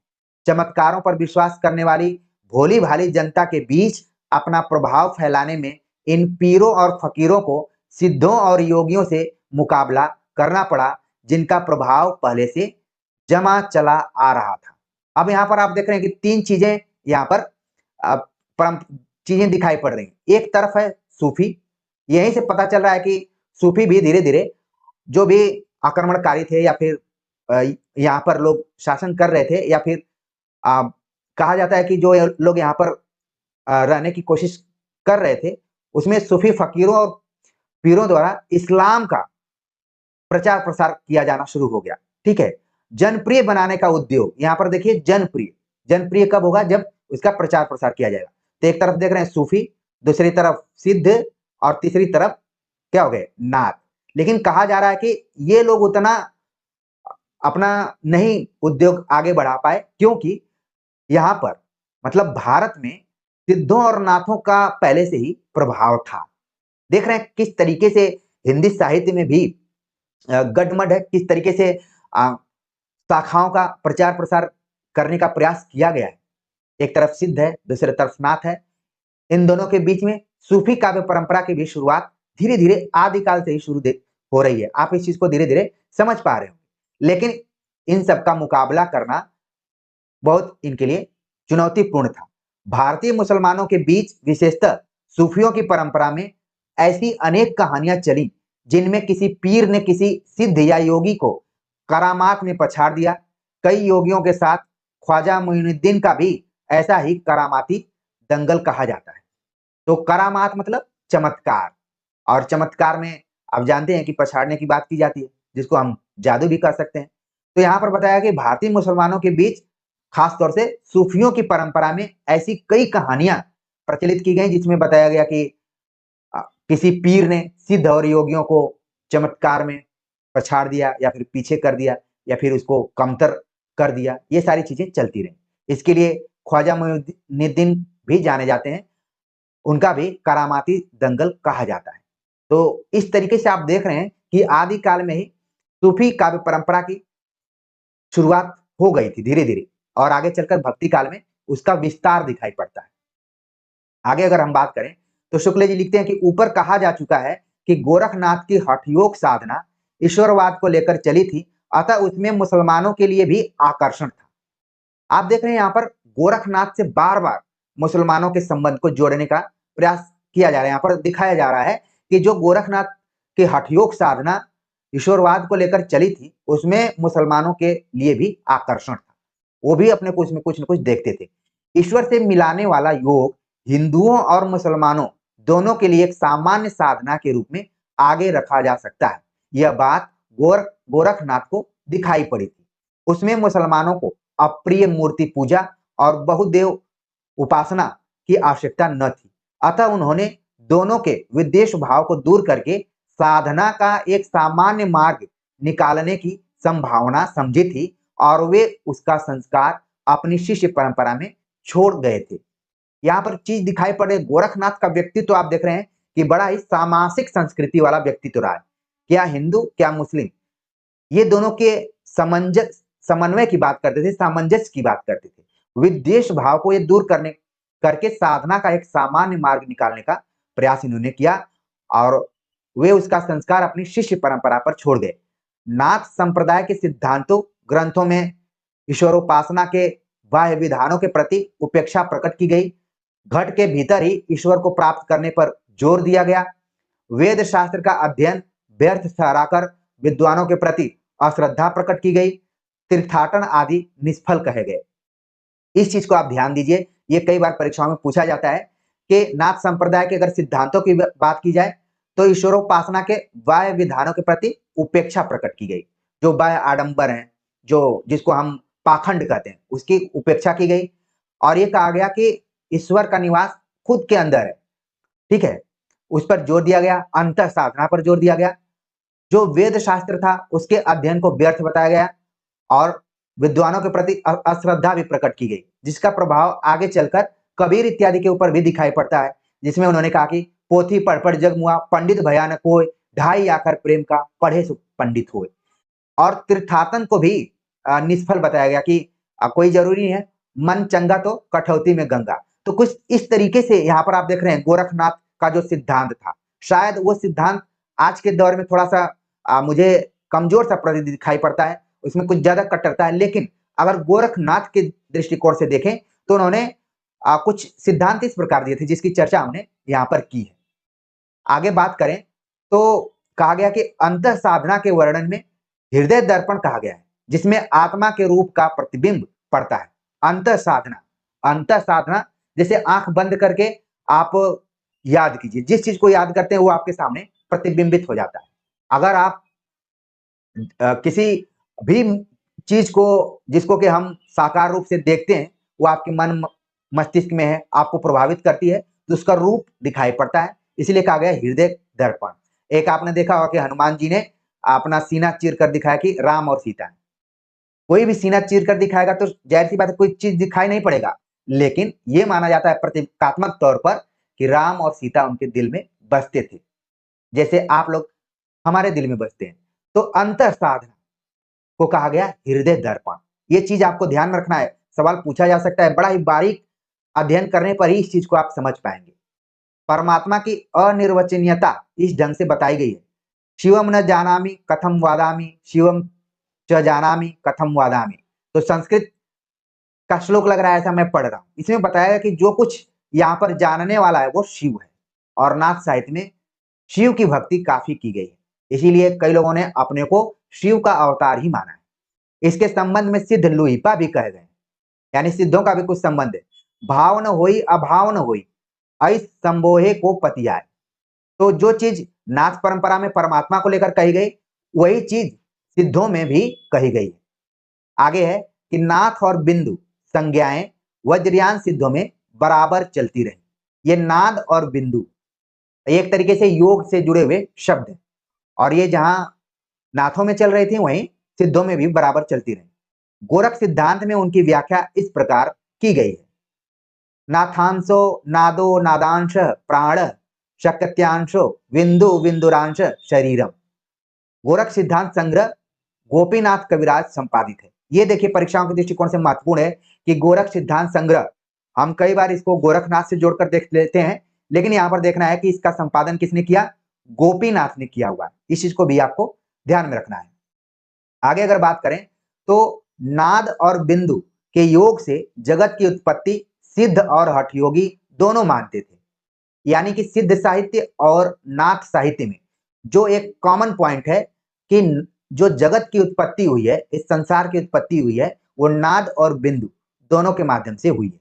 चमत्कारों पर विश्वास करने वाली भोली भाली जनता के बीच अपना प्रभाव फैलाने में इन पीरों और फकीरों को सिद्धों और योगियों से मुकाबला करना पड़ा, जिनका प्रभाव पहले से जमा चला आ रहा था। अब यहाँ पर आप देख रहे हैं कि तीन चीजें यहाँ पर परम चीजें दिखाई पड़ रही हैं। एक तरफ है सूफी, यहीं से पता चल रहा है कि सूफी भी धीरे धीरे जो भी आक्रमणकारी थे या फिर यहाँ पर लोग शासन कर रहे थे, या फिर कहा जाता है कि जो लोग यहाँ पर रहने की कोशिश कर रहे थे, उसमें सूफी फकीरों और पीरों द्वारा इस्लाम का प्रचार प्रसार किया जाना शुरू हो गया। ठीक है, जनप्रिय बनाने का उद्योग, यहाँ पर देखिए जनप्रिय, जनप्रिय कब होगा? जब उसका प्रचार प्रसार किया जाएगा। तो एक तरफ देख रहे हैं सूफी, दूसरी तरफ सिद्ध, और तीसरी तरफ क्या हो गए? नाथ। लेकिन कहा जा रहा है कि ये लोग उतना अपना नहीं उद्योग आगे बढ़ा पाए, क्योंकि यहाँ पर मतलब भारत में सिद्धों और नाथों का पहले से ही प्रभाव था। देख रहे हैं किस तरीके से हिंदी साहित्य में भी गडमड है, किस तरीके से शाखाओं का प्रचार प्रसार करने का प्रयास किया गया है। एक तरफ सिद्ध है, दूसरी तरफ नाथ है। इन दोनों के बीच में सूफी काव्य परंपरा की भी शुरुआत धीरे धीरे आदिकाल से ही शुरू हो रही है। आप इस चीज को धीरे धीरे समझ पा रहे हो, लेकिन इन सब का मुकाबला करना बहुत इनके लिए चुनौतीपूर्ण था। भारतीय मुसलमानों के बीच विशेषतः सूफियों की परंपरा में ऐसी अनेक कहानियां चली, जिनमें किसी पीर ने किसी सिद्ध या योगी को करामात में पछाड़ दिया। कई योगियों के साथ ख्वाजा मोइनुद्दीन का भी ऐसा ही करामाती दंगल कहा जाता है। तो करामात मतलब चमत्कार, और चमत्कार में आप जानते हैं कि पछाड़ने की बात की जाती है, जिसको हम जादू भी कर सकते हैं। तो यहाँ पर बताया कि भारतीय मुसलमानों के बीच खास तौर से सूफियों की परंपरा में ऐसी कई कहानियां प्रचलित की गई, जिसमें बताया गया कि किसी पीर ने सिद्ध और योगियों को चमत्कार में पछाड़ दिया, या फिर पीछे कर दिया, या फिर उसको कमतर कर दिया। ये सारी चीजें चलती रही। इसके लिए ख्वाजा मोइनुद्दीन भी जाने जाते हैं, उनका भी करामाती दंगल कहा जाता है। तो इस तरीके से आप देख रहे हैं कि आदिकाल में ही सूफी काव्य परंपरा की शुरुआत हो गई थी धीरे धीरे, और आगे चलकर भक्ति काल में उसका विस्तार दिखाई पड़ता है। आगे अगर हम बात करें तो शुक्ल जी लिखते हैं कि ऊपर कहा जा चुका है कि गोरखनाथ की हठयोग साधना ईश्वरवाद को लेकर चली थी, अतः उसमें मुसलमानों के लिए भी आकर्षण था। आप देख रहे हैं यहाँ पर गोरखनाथ से बार बार मुसलमानों के संबंध को जोड़ने का प्रयास किया जा रहा है। यहाँ पर दिखाया जा रहा है कि जो गोरखनाथ की हठयोग साधना ईश्वरवाद को लेकर चली थी, उसमें मुसलमानों के लिए भी आकर्षण था। वो भी अपने को उसमें कुछ न कुछ देखते थे। ईश्वर से मिलाने वाला योग हिंदुओं और मुसलमानों दोनों के लिए एक सामान्य साधना के रूप में आगे रखा जा सकता है। यह बात गोरखनाथ को दिखाई पड़ी थी। उसमें मुसलमानों को अप्रिय मूर्ति पूजा और बहुदेव उपासना की आवश्यकता न थी, अतः उन्होंने दोनों के विद्वेष भाव को दूर करके साधना का एक सामान्य मार्ग निकालने की संभावना समझी थी, और वे उसका संस्कार अपनी शिष्य परंपरा में छोड़ गए थे। यहाँ पर चीज दिखाई पड़े, गोरखनाथ का व्यक्तित्व तो आप देख रहे हैं कि बड़ा ही सामासिक संस्कृति वाला व्यक्तित्व रहा है। क्या हिंदू क्या मुस्लिम, ये दोनों के समन्वय की बात करते थे, सामंजस्य की बात करते थे। विद्वेष भाव को ये दूर करके साधना का एक सामान्य मार्ग निकालने का प्रयास इन्होंने किया, और वे उसका संस्कार अपनी शिष्य परंपरा पर छोड़ गए। नाथ संप्रदाय के सिद्धांतों ग्रंथों में ईश्वरोपासना के बाह्य विधानों के प्रति उपेक्षा प्रकट की गई। घट के भीतर ही ईश्वर को प्राप्त करने पर जोर दिया गया। वेद शास्त्र का अध्ययन व्यर्थ ठहराकर विद्वानों के प्रति अश्रद्धा प्रकट की गई। तीर्थाटन आदि निष्फल कहे गए। इस चीज को आप ध्यान दीजिए, ये कई बार परीक्षाओं में पूछा जाता है कि नाथ संप्रदाय के अगर सिद्धांतों की बात की जाए तो ईश्वरोपासना के बाह्य विधानों के प्रति उपेक्षा प्रकट की गई। जो बाह्य आडंबर हैं, जो जिसको हम पाखंड कहते हैं, उसकी उपेक्षा की गई, और ये कहा गया कि ईश्वर का निवास खुद के अंदर है। ठीक है, उस पर जोर दिया गया। अंतः साधना पर जोर दिया गया। जो वेद शास्त्र था उसके अध्ययन को व्यर्थ बताया गया, और विद्वानों के प्रति अश्रद्धा भी प्रकट की गई, जिसका प्रभाव आगे चलकर कबीर इत्यादि के ऊपर भी दिखाई पड़ता है, जिसमें उन्होंने कहा कि पोथी पढ़ पढ़ जग मुआ, पंडित भया न कोय, ढाई आकर प्रेम का पढ़े सो पंडित हुए। और तीर्थाटन को भी निष्फल बताया गया कि कोई जरूरी है, मन चंगा तो कठौती में गंगा। तो कुछ इस तरीके से यहाँ पर आप देख रहे हैं गोरखनाथ का जो सिद्धांत था, शायद वो सिद्धांत आज के दौर में थोड़ा सा मुझे कमजोर सा प्रतीत दिखाई पड़ता है, उसमें कुछ ज्यादा कट्टरता है। लेकिन अगर गोरखनाथ के दृष्टिकोण से देखें तो उन्होंने कुछ सिद्धांत इस प्रकार दिए थे जिसकी चर्चा हमने यहाँ पर की है। आगे बात करें तो कहा गया कि अंतः साधना के वर्णन में हृदय दर्पण कहा गया है, जिसमें आत्मा के रूप का प्रतिबिंब पड़ता है। अंतः साधना जैसे आंख बंद करके आप याद कीजिए, जिस चीज को याद करते हैं वो आपके सामने प्रतिबिंबित हो जाता है। अगर आप किसी भी चीज को जिसको कि हम साकार रूप से देखते हैं, वो आपके मन मस्तिष्क में है, आपको प्रभावित करती है, तो उसका रूप दिखाई पड़ता है, इसलिए कहा गया हृदय दर्पण। एक आपने देखा होगा कि हनुमान जी ने अपना सीना चीर कर दिखाया कि राम और सीता। कोई भी सीना चीर कर दिखाएगा तो जाहिर सी बात है कोई चीज दिखाई नहीं पड़ेगा, लेकिन ये माना जाता है प्रतीकात्मक तौर पर कि राम और सीता उनके दिल में बसते थे, जैसे आप लोग हमारे दिल में बसते हैं। तो अंतर साधना को कहा गया हृदय दर्पण। ये चीज आपको ध्यान में रखना है, सवाल पूछा जा सकता है, बड़ा ही बारीक अध्ययन करने पर ही इस चीज को आप समझ पाएंगे। परमात्मा की अनिर्वचनीयता इस ढंग से बताई गई है, शिवम न जानामि कथम वादामि, शिवम च जानामि कथम वादामि। तो संस्कृत का श्लोक लग रहा है ऐसा मैं पढ़ रहा हूं, इसमें बताया गया कि जो कुछ यहाँ पर जानने वाला है वो शिव है, और नाथ साहित्य में शिव की भक्ति काफी की गई है, इसीलिए कई लोगों ने अपने को शिव का अवतार ही माना है। इसके संबंध में सिद्ध लुहिपा भी कह गए, यानी सिद्धों का भी कुछ संबंध है। भाव न होई अभाव न होई, ऐस संबोहे को पति आए। तो जो चीज नाथ परंपरा में परमात्मा को लेकर कही गई, वही चीज सिद्धों में भी कही गई है। आगे है कि नाथ और बिंदु संज्ञाएं वज्रयान सिद्धों में बराबर चलती रही। ये नाद और बिंदु एक तरीके से योग से जुड़े हुए शब्द है, और ये जहां नाथों में चल रही थी वहीं सिद्धों में भी बराबर चलती रही। गोरख सिद्धांत में उनकी व्याख्या इस प्रकार की गई है, नाथांशो नादो नादांश प्राण शक्त्यांशो बिंदु बिंदुरांश शरीरम। गोरख सिद्धांत संग्रह गोपीनाथ कविराज संपादित है। ये देखिए परीक्षाओं के दृष्टिकोण से महत्वपूर्ण है कि गोरख सिद्धांत संग्रह, हम कई बार इसको गोरखनाथ से जोड़कर देख लेते हैं, लेकिन यहाँ पर देखना है कि इसका संपादन किसने किया, गोपीनाथ ने किया हुआ है। इस चीज को भी आपको ध्यान में रखना है। आगे अगर बात करें तो नाद और बिंदु के योग से जगत की उत्पत्ति सिद्ध और हठयोगी दोनों मानते थे, यानी कि सिद्ध साहित्य और नाथ साहित्य में जो एक कॉमन पॉइंट है कि जो जगत की उत्पत्ति हुई है, इस संसार की उत्पत्ति हुई है, वो नाद और बिंदु दोनों के माध्यम से हुई है।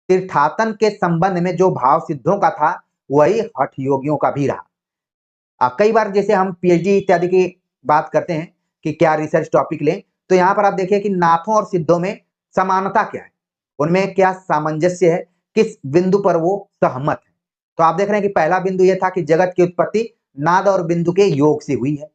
तीर्थाटन के संबंध में जो भाव सिद्धों का था वही हठ योगियों का भी रहा। कई बार जैसे हम पीएचडी इत्यादि की बात करते हैं कि क्या रिसर्च टॉपिक लें, तो यहाँ पर आप देखिए कि नाथों और सिद्धों में समानता क्या है, उनमें क्या सामंजस्य है, किस बिंदु पर वो सहमत है। तो आप देख रहे हैं कि पहला बिंदु यह था कि जगत की उत्पत्ति नाद और बिंदु के योग से हुई है।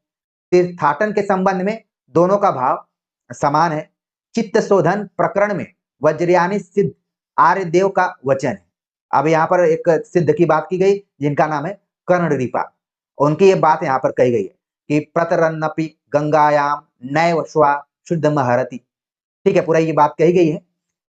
तीर्थाटन के संबंध में दोनों का भाव समान है। चित्त शोधन प्रकरण में वज्रयानी सिद्ध आर्यदेव का वचन है। अब यहाँ पर एक सिद्ध की बात की गई जिनका नाम है कर्णरीपा, उनकी ये बात यहाँ पर कही गई है कि प्रतरन्नपि गंगायाम नैव श्वा शुद्ध महरति। ठीक है, पूरा ये बात कही गई है।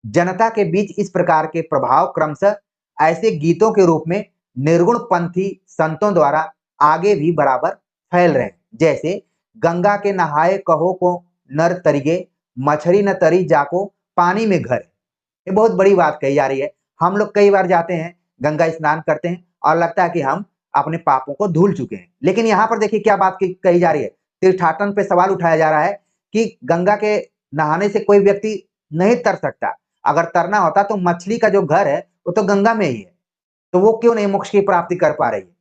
जनता के बीच इस प्रकार के प्रभाव क्रमशः ऐसे गीतों के रूप में निर्गुण पंथी संतों द्वारा आगे भी बराबर फैल रहे हैं, जैसे गंगा के नहाए कहो को नर तरीगे, मछली न तरी जाको पानी में घर। ये बहुत बड़ी बात कही जा रही है। हम लोग कई बार जाते हैं, गंगा स्नान करते हैं और लगता है कि हम अपने पापों को धुल चुके हैं, लेकिन यहाँ पर देखिए क्या बात कही जा रही है। तीर्थाटन पे सवाल उठाया जा रहा है कि गंगा के नहाने से कोई व्यक्ति नहीं तर सकता, अगर तरना होता तो मछली का जो घर है वो तो गंगा में ही है, तो वो क्यों नहीं मोक्ष की प्राप्ति कर पा रही है।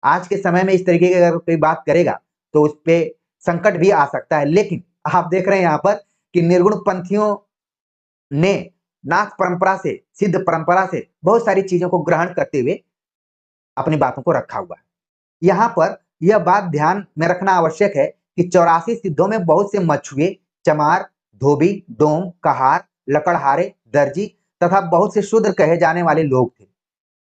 आज के समय में इस तरीके की अगर कोई बात करेगा तो उस पर संकट भी आ सकता है। लेकिन आप देख रहे हैं यहाँ पर कि निर्गुण पंथियों ने नाथ परंपरा से, सिद्ध परंपरा से बहुत सारी चीजों को ग्रहण करते हुए अपनी बातों को रखा हुआ है। यहाँ पर यह बात ध्यान में रखना आवश्यक है कि 84 सिद्धों में बहुत से मछुए, चमार, धोबी, डोम, कहार, लकड़हारे, दर्जी तथा बहुत से शूद्र कहे जाने वाले लोग थे।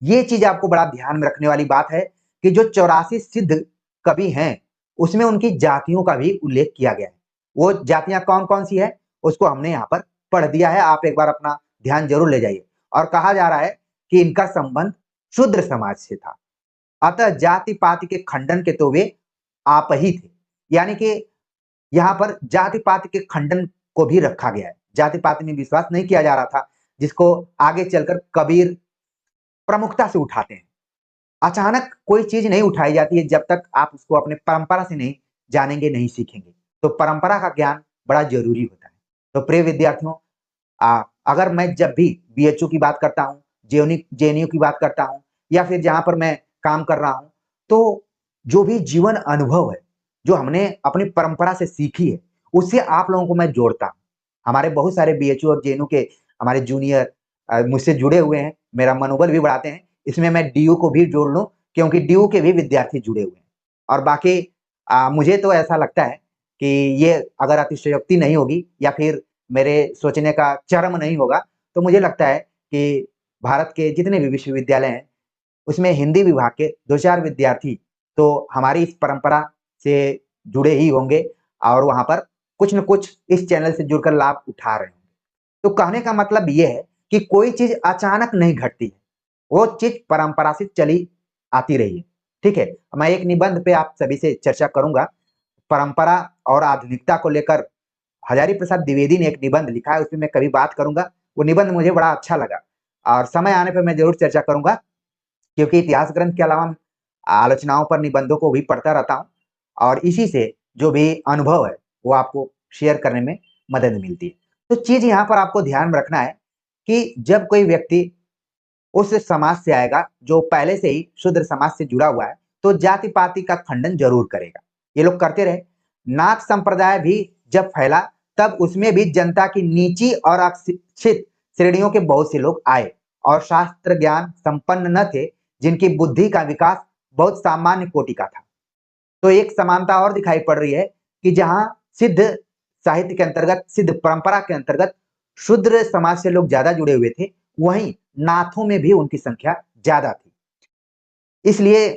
ये चीज आपको बड़ा ध्यान में रखने वाली बात है कि जो 84 सिद्ध कवि हैं, उसमें उनकी जातियों का भी उल्लेख किया गया है। वो जातियाँ कौन-कौन सी है, उसको हमने यहाँ पर पढ़ दिया है, आप एक बार अपना ध्यान ज़रूर ले जाइए। और कहा जा रहा है कि इनका संबंध शूद्र समाज से था। अतः जाति-पाति के खंडन के तो वे आप ही थे। यानी कि यहाँ पर जाति-पाति के खंडन को भी रखा गया है। जाति-पाति में विश्वास नहीं किया जा रहा था, जिसको आगे चलकर कबीर प्रमुखता से उठाते हैं। अचानक कोई चीज़ नहीं उठाई जाती है जब तक आप उसको अपने परंपरा से नहीं जानेंगे, नहीं सीखेंगे। तो परंपरा का ज्ञान बड़ा ज़रूरी होता है। तो प्रिय विद्यार्थियों, अगर मैं जब भी बीएचयू की बात करता हूँ, जेएनयू की बात करता हूँ या फिर जहाँ पर मैं काम कर रहा हूँ, तो जो भी जीवन अनुभव है, जो हमने अपनी परंपरा से सीखी है, उससे आप लोगों को मैं जोड़ता हूँ। हमारे बहुत सारे बीएचयू और जेएनयू के हमारे जूनियर मुझसे जुड़े हुए हैं, मेरा मनोबल भी बढ़ाते हैं। इसमें मैं डीयू को भी जोड़ लूँ, क्योंकि डीयू के भी विद्यार्थी जुड़े हुए हैं। और बाकी मुझे तो ऐसा लगता है कि ये अगर अतिशयोक्ति नहीं होगी या फिर मेरे सोचने का चरम नहीं होगा, तो मुझे लगता है कि भारत के जितने भी विश्वविद्यालय हैं, उसमें हिंदी विभाग के 2-4 विद्यार्थी तो हमारी इस परंपरा से जुड़े ही होंगे और वहाँ पर कुछ न कुछ इस चैनल से जुड़कर लाभ उठा रहे होंगे। तो कहने का मतलब ये है कि कोई चीज़ अचानक नहीं घटती है, वो चीज़ परंपरा से चली आती रही है। ठीक है? मैं एक निबंध पे आप सभी से चर्चा करूँगा। परंपरा और आधुनिकता को लेकर हजारी प्रसाद द्विवेदी ने एक निबंध लिखा है, उसमें मैं कभी बात करूँगा। वो निबंध मुझे बड़ा अच्छा लगा और समय आने पे मैं ज़रूर चर्चा करूँगा, क्योंकि इतिहास ग्रंथ के अलावा आलोचनाओं पर निबंधों को भी पढ़ता रहता हूँ और इसी से जो भी अनुभव है, वो आपको शेयर करने में मदद मिलती है। तो चीज़ यहाँ पर आपको ध्यान में रखना है कि जब कोई व्यक्ति उस समाज से आएगा जो पहले से ही शूद्र समाज से जुड़ा हुआ है, तो जाति-पाति का खंडन ज़रूर करेगा। ये लोग करते रहे। नाथ संप्रदाय भी जब फैला, तब उसमें भी जनता की नीची और अशिक्षित श्रेणियों के बहुत से लोग आए और शास्त्र ज्ञान संपन्न न थे, जिनकी बुद्धि का विकास बहुत सामान्य कोटि का था। तो एक समानता और दिखाई पड़ रही है कि जहाँ सिद्ध साहित्य के अंतर्गत, सिद्ध परंपरा के अंतर्गत शूद्र समाज से लोग ज़्यादा जुड़े हुए थे, वहीं नाथों में भी उनकी संख्या ज़्यादा थी। इसलिए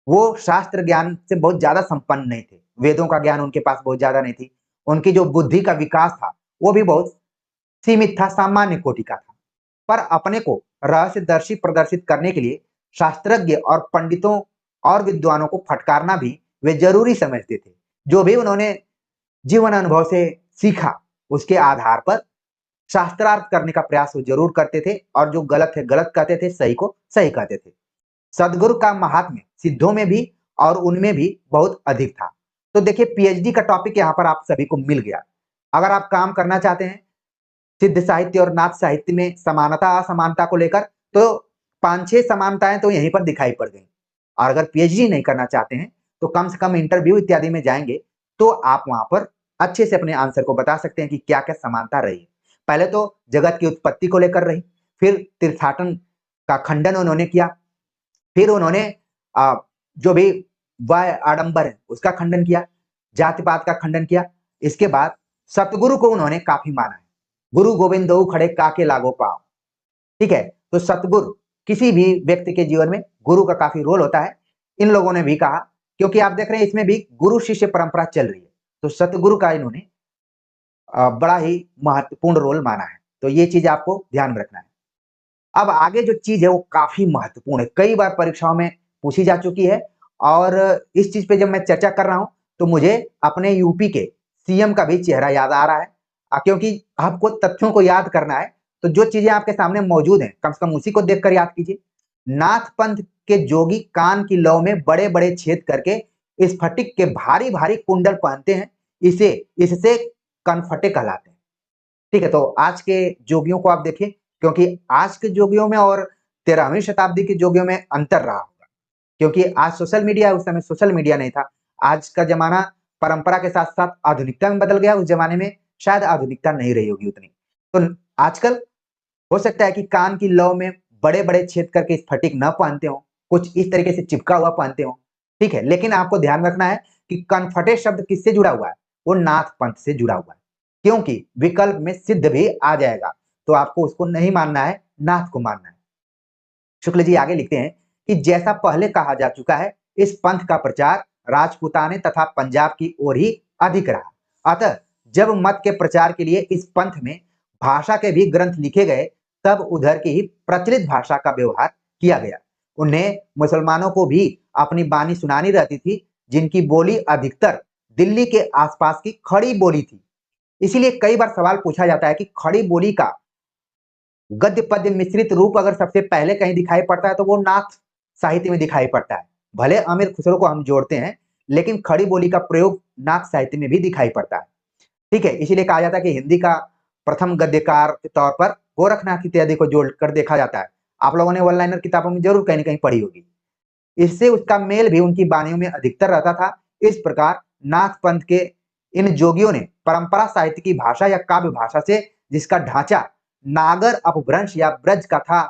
वो शास्त्र ज्ञान से बहुत ज़्यादा संपन्न नहीं थे। वेदों का ज्ञान उनके पास बहुत ज़्यादा नहीं थी। उनकी जो बुद्धि का विकास था, वो भी बहुत सीमित था, सामान्य कोटि का था। पर अपने को रहस्यदर्शी प्रदर्शित करने के लिए शास्त्रज्ञ और पंडितों और विद्वानों को फटकारना भी वे ज़रूरी समझते थे। जो भी उन्होंने जीवन अनुभव से सीखा, उसके आधार पर शास्त्रार्थ करने का प्रयास वो ज़रूर करते थे और जो गलत है गलत कहते थे, सही को सही कहते थे। सद्गुरु का महात्म्य सिद्धों में भी और उनमें भी बहुत अधिक था। तो देखिए, पीएचडी का टॉपिक यहाँ पर आप सभी को मिल गया। अगर आप काम करना चाहते हैं सिद्ध साहित्य और नाथ साहित्य में समानता असमानता को लेकर, तो 5-6 समानताएं तो यहीं पर दिखाई पड़ गई। और अगर पीएचडी नहीं करना चाहते हैं, तो कम से कम इंटरव्यू इत्यादि में जाएंगे, तो आप वहां पर अच्छे से अपने आंसर को बता सकते हैं कि क्या क्या समानता रही। पहले तो जगत की उत्पत्ति को लेकर रही, फिर तीर्थाटन का खंडन उन्होंने किया, फिर उन्होंने जो भी वह आडंबर है उसका खंडन किया, जाति-पात का खंडन किया। इसके बाद सतगुरु को उन्होंने काफी माना है। गुरु गोविंद दऊ खड़े काके लागो पाँव। ठीक है? तो सतगुरु, किसी भी व्यक्ति के जीवन में गुरु का काफी रोल होता है। इन लोगों ने भी कहा, क्योंकि आप देख रहे हैं इसमें भी गुरु शिष्य परंपरा चल रही है, तो सतगुरु का इन्होंने बड़ा ही महत्वपूर्ण रोल माना है। तो ये चीज आपको ध्यान में रखना है। अब आगे जो चीज़ है वो काफ़ी महत्वपूर्ण है, कई बार परीक्षाओं में पूछी जा चुकी है और इस चीज़ पे जब मैं चर्चा कर रहा हूँ, तो मुझे अपने यूपी के सीएम का भी चेहरा याद आ रहा है। क्योंकि आपको तथ्यों को याद करना है, तो जो चीज़ें आपके सामने मौजूद हैं, कम से कम उसी को देखकर याद कीजिए। नाथ पंथ के जोगी कान की लौ में बड़े-बड़े छेद करके स्फटिक के भारी-भारी कुंडल पहनते हैं, इससे कनफटे कहलाते हैं। ठीक है, तो आज के जोगियों को आप देखिए, क्योंकि आज के जोगियों में और 13वीं शताब्दी के जोगियों में अंतर रहा होगा, क्योंकि आज सोशल मीडिया, उस समय सोशल मीडिया नहीं था। आज का ज़माना परंपरा के साथ-साथ आधुनिकता में बदल गया, उस ज़माने में शायद आधुनिकता नहीं रही होगी उतनी। तो आजकल हो सकता है कि कान की लौ में बड़े-बड़े छेद करके स्फटिक न पहनते हों, कुछ इस तरीके से चिपका हुआ पहनते हों, ठीक है? लेकिन आपको ध्यान रखना है कि कनफटे शब्द किससे जुड़ा हुआ है? वो नाथ पंथ से जुड़ा हुआ है। क्योंकि विकल्प में सिद्ध भी आ जाएगा, तो आपको उसको नहीं मानना है, नाथ को मानना है। शुक्ल जी आगे लिखते हैं कि जैसा पहले कहा जा चुका है, इस पंथ का प्रचार राजपूताने तथा पंजाब की ओर ही अधिक रहा। अतः जब मत के प्रचार के लिए इस पंथ में भाषा के भी ग्रंथ लिखे गए, तब उधर की ही प्रचलित भाषा का व्यवहार किया गया। उन्हें मुसलमानों को भी अपनी बानी सुनानी रहती थी, जिनकी बोली अधिकतर दिल्ली के आसपास की खड़ी बोली थी। इसीलिए कई बार सवाल पूछा जाता है कि खड़ी बोली का गद्य पद्य मिश्रित रूप अगर सबसे पहले कहीं दिखाई पड़ता है तो वो नाथ साहित्य में दिखाई पड़ता है। भले अमीर खुसरो को हम जोड़ते हैं, लेकिन खड़ी बोली का प्रयोग नाथ साहित्य में भी दिखाई पड़ता है। ठीक है, इसीलिए कहा जाता है कि हिंदी का प्रथम गद्यकार के तौर पर गोरखनाथ इत्यादि को जोड़कर देखा जाता है। आप लोगों ने वन लाइनर किताबों में जरूर कहीं ना कहीं पढ़ी होगी। इससे उसका मेल भी उनकी वाणियों में अधिकतर रहता था। इस प्रकार नाथ पंथ के इन जोगियों ने परंपरा साहित्य की भाषा या काव्य भाषा से, जिसका ढांचा नागर अपभ्रंश या ब्रज का था,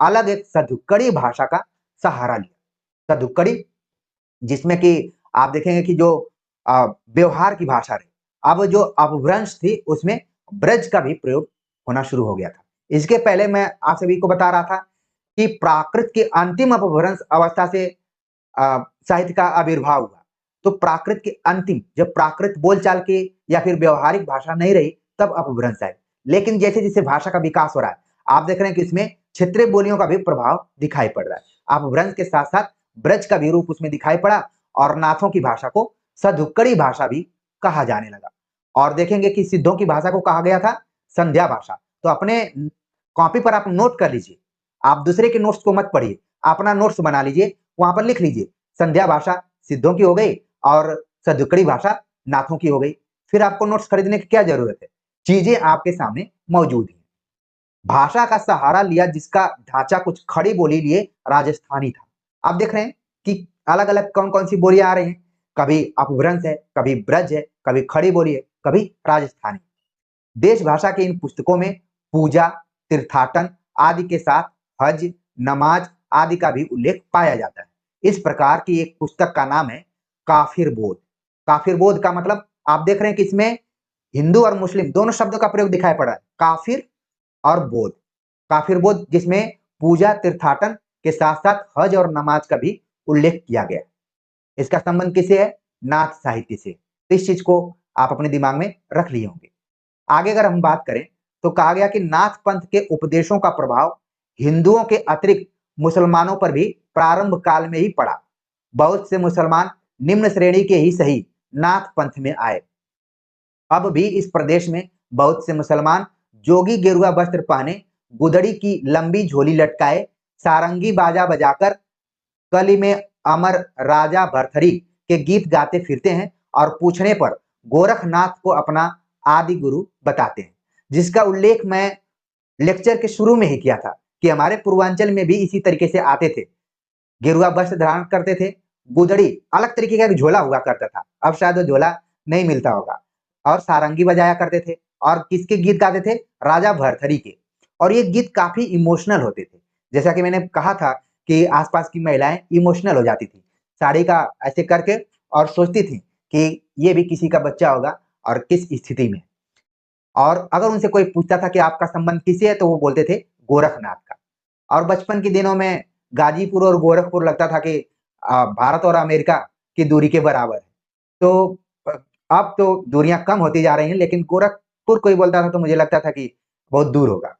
अलग एक सधुक्कड़ी भाषा का सहारा लिया। सधुक्कड़ी जिसमें कि आप देखेंगे कि जो व्यवहार की भाषा रही, अब जो अपभ्रंश थी उसमें ब्रज का भी प्रयोग होना शुरू हो गया था। इसके पहले मैं आप सभी को बता रहा था कि प्राकृत के अंतिम अपभ्रंश अवस्था से साहित्य का आविर्भाव हुआ। तो प्राकृत के अंतिम, जब प्राकृत बोलचाल के या फिर व्यवहारिक भाषा नहीं रही, तब अपभ्रंश आए। लेकिन जैसे जैसे भाषा का विकास हो रहा है, आप देख रहे हैं कि इसमें क्षेत्रीय बोलियों का भी प्रभाव दिखाई पड़ रहा है। अपभ्रंश के साथ साथ ब्रज का भी रूप उसमें दिखाई पड़ा और नाथों की भाषा को सधुक्कड़ी भाषा भी कहा जाने लगा। और देखेंगे कि सिद्धों की भाषा को कहा गया था संध्या भाषा। तो अपने कॉपी पर आप नोट कर लीजिए, आप दूसरे के नोट्स को मत पढ़िए, अपना नोट्स बना लीजिए, वहां पर लिख लीजिए संध्या भाषा सिद्धों की हो गई और सधुक्कड़ी भाषा नाथों की हो गई। फिर आपको नोट्स खरीदने की क्या जरूरत है, चीजें आपके सामने मौजूद हैं। भाषा का सहारा लिया जिसका ढांचा कुछ खड़ी बोली लिए राजस्थानी था। आप देख रहे हैं कि अलग अलग कौन कौन सी बोलियां आ रही हैं, कभी अपभ्रंश है, कभी ब्रज है, कभी खड़ी बोली है, कभी राजस्थानी। देश भाषा के इन पुस्तकों में पूजा, तीर्थाटन आदि के साथ हज, नमाज आदि का भी उल्लेख पाया जाता है। इस प्रकार की एक पुस्तक का नाम है काफिर बोध। काफिर बोध का मतलब आप देख रहे हैं कि इसमें हिंदू और मुस्लिम दोनों शब्दों का प्रयोग दिखाई पड़ रहा है, काफिर और बोध। काफिर बोध जिसमें पूजा, तीर्थाटन के साथ साथ हज और नमाज का भी उल्लेख किया गया है। इसका संबंध किससे है? नाथ साहित्य से। तो इस चीज को आप अपने दिमाग में रख लिए होंगे। आगे अगर हम बात करें तो कहा गया कि नाथ पंथ के उपदेशों का प्रभाव हिंदुओं के अतिरिक्त मुसलमानों पर भी प्रारंभ काल में ही पड़ा। बहुत से मुसलमान निम्न श्रेणी के ही सही नाथ पंथ में आए। अब भी इस प्रदेश में बहुत से मुसलमान जोगी गेरुआ वस्त्र पहने, गुदड़ी की लंबी झोली लटकाए, सारंगी बाजा बजाकर कली में अमर राजा भरथरी के गीत गाते फिरते हैं और पूछने पर गोरखनाथ को अपना आदि गुरु बताते हैं, जिसका उल्लेख मैं लेक्चर के शुरू में ही किया था कि हमारे पूर्वांचल में भी इसी तरीके से आते थे। गेरुआ वस्त्र धारण करते थे, गुदड़ी अलग तरीके का एक झोला हुआ करता था, अब शायद वो झोला नहीं मिलता होगा, और सारंगी बजाया करते थे। और किसके गीत गाते थे? राजा भरथरी के। और ये गीत काफी इमोशनल होते थे। जैसा कि मैंने कहा था कि आसपास की महिलाएं इमोशनल हो जाती थी साड़ी का ऐसे करके, और सोचती थी कि ये भी किसी का बच्चा होगा और किस स्थिति में। और अगर उनसे कोई पूछता था कि आपका संबंध किससे है, तो वो बोलते थे गोरखनाथ का। और बचपन के दिनों में गाजीपुर और गोरखपुर लगता था कि भारत और अमेरिका की दूरी के बराबर है। तो अब तो दूरियां कम होती जा रही हैं, लेकिन गोरखपुर कोई बोलता था तो मुझे लगता था कि बहुत दूर होगा।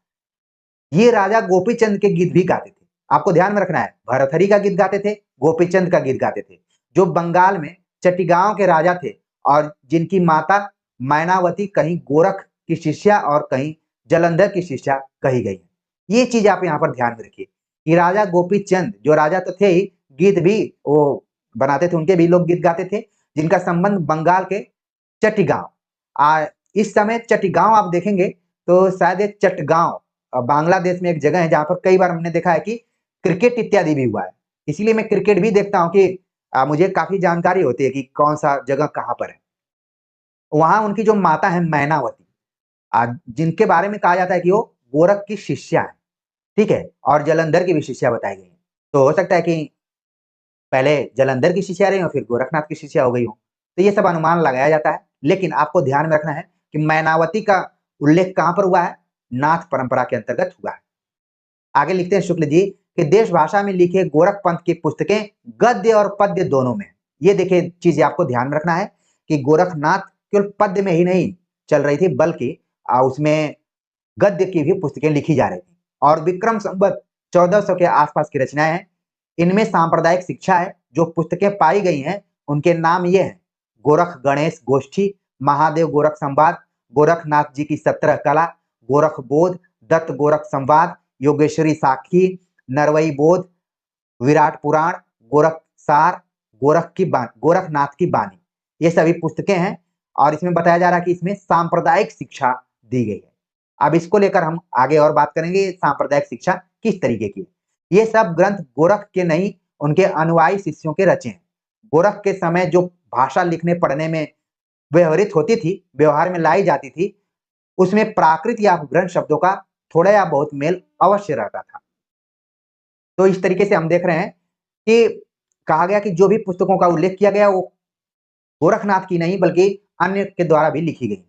ये राजा गोपीचंद के गीत भी गाते थे। आपको ध्यान में रखना है, भरथरी का गीत गाते थे, गोपीचंद का गीत गाते थे, जो बंगाल में चट्टीगांव के राजा थे और जिनकी माता मैनावती कहीं गोरख की शिष्या और कहीं जलंधर की शिष्या कही गई है। ये चीज आप यहाँ पर ध्यान में रखिए कि राजा गोपीचंद जो राजा तो थे ही, गीत भी वो बनाते थे, उनके भी लोग गीत गाते थे, जिनका संबंध बंगाल के चट्टीगांव। इस समय चट्टीगांव आप देखेंगे तो शायद एक चटगांव बांग्लादेश में एक जगह है जहां पर कई बार हमने देखा है कि क्रिकेट इत्यादि भी हुआ है। इसीलिए मैं क्रिकेट भी देखता हूं कि मुझे काफी जानकारी होती है कि कौन सा जगह कहां पर है। वहां उनकी जो माता है मैनावती, जिनके बारे में कहा जाता है कि वो गोरख की शिष्या है, ठीक है, और जलंधर की भी शिष्या बताई गई है। तो हो सकता है कि पहले जलंधर की शिष्या रही हो, फिर गोरखनाथ की शिष्या हो गई हो। तो ये सब अनुमान लगाया जाता है, लेकिन आपको ध्यान में रखना है कि मैनावती का उल्लेख कहां पर हुआ है? नाथ परंपरा के अंतर्गत हुआ है। आगे लिखते हैं शुक्ल जी कि देश भाषा में लिखे गोरख पंथ की पुस्तकें गद्य और पद्य दोनों में, ये देखिए चीज आपको ध्यान में रखना है कि गोरखनाथ केवल पद्य में ही नहीं चल रही थी, बल्कि उसमें गद्य की भी पुस्तकें लिखी जा रही थी। और विक्रम संवत 1400 के आसपास की रचनाएं हैं। इनमें सांप्रदायिक शिक्षा है। जो पुस्तकें पाई गई हैं उनके नाम ये हैं: गोरख गणेश गोष्ठी, महादेव गोरख संवाद, गोरखनाथ जी की 17 कला, गोरख बोध, दत्त गोरख संवाद, योगेश्वरी साखी, नरवई बोध, विराट पुराण, गोरख सार, गोरखनाथ की बानी, ये सभी पुस्तकें हैं। और इसमें बताया जा रहा है कि इसमें सांप्रदायिक शिक्षा दी गई है। अब इसको लेकर हम आगे और बात करेंगे, सांप्रदायिक शिक्षा किस तरीके की। ये सब ग्रंथ गोरख के नहीं, उनके अनुयायी शिष्यों के रचे हैं। गोरख के समय जो भाषा लिखने पढ़ने में व्यवहृत होती थी, व्यवहार में लाई जाती थी, उसमें प्राकृत या अपभ्रंश शब्दों का थोड़ा या बहुत मेल अवश्य रहता था। तो इस तरीके से हम देख रहे हैं कि कहा गया कि जो भी पुस्तकों का उल्लेख किया गया वो गोरखनाथ की नहीं बल्कि अन्य के द्वारा भी लिखी गई।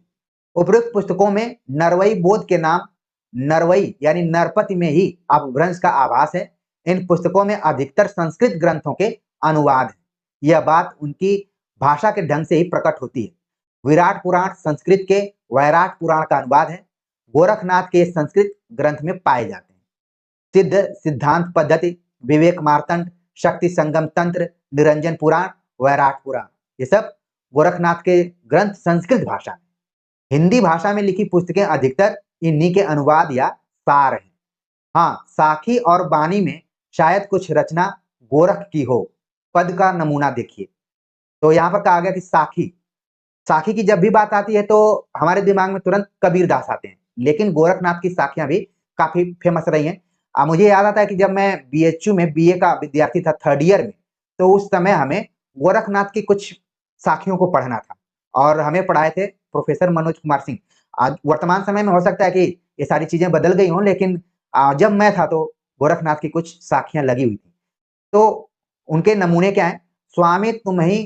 उपरोक्त पुस्तकों में नरवई बोध के नाम नरवई यानी नरपति में ही अपभ्रंश का आभास है। इन पुस्तकों में अधिकतर संस्कृत ग्रंथों के अनुवाद है। यह बात उनकी भाषा के ढंग से ही प्रकट होती है। विराट पुराण संस्कृत के वैराट पुराण का अनुवाद है। गोरखनाथ के संस्कृत ग्रंथ में पाए जाते हैं। सिद्ध सिद्धांत पद्धति, विवेक मार्तंड, शक्ति संगम तंत्र, निरंजन पुराण, वैराट पुराण, ये सब गोरखनाथ के ग्रंथ संस्कृत भाषा में। हिंदी भाषा में लिखी पुस्तकें अधिकतर इन्हीं के अनुवाद या सार हैं। हाँ, साखी और बानी में शायद कुछ रचना गोरख की हो। पद का नमूना देखिए। तो यहाँ पर कहा गया कि साखी साखी की जब भी बात आती है तो हमारे दिमाग में तुरंत कबीरदास आते हैं, लेकिन गोरखनाथ की साखियां भी काफी फेमस रही हैं। मुझे याद आता है कि जब मैं बीएचयू में बीए का विद्यार्थी था, 3rd ईयर में, तो उस समय हमें गोरखनाथ की कुछ साखियों को पढ़ना था और हमें पढ़ाए थे प्रोफेसर मनोज कुमार सिंह। आज वर्तमान समय में हो सकता है कि ये सारी चीजें बदल गई हों, लेकिन जब मैं था तो गोरखनाथ की कुछ साखियां लगी हुई थी। तो उनके नमूने क्या है? स्वामी तुम ही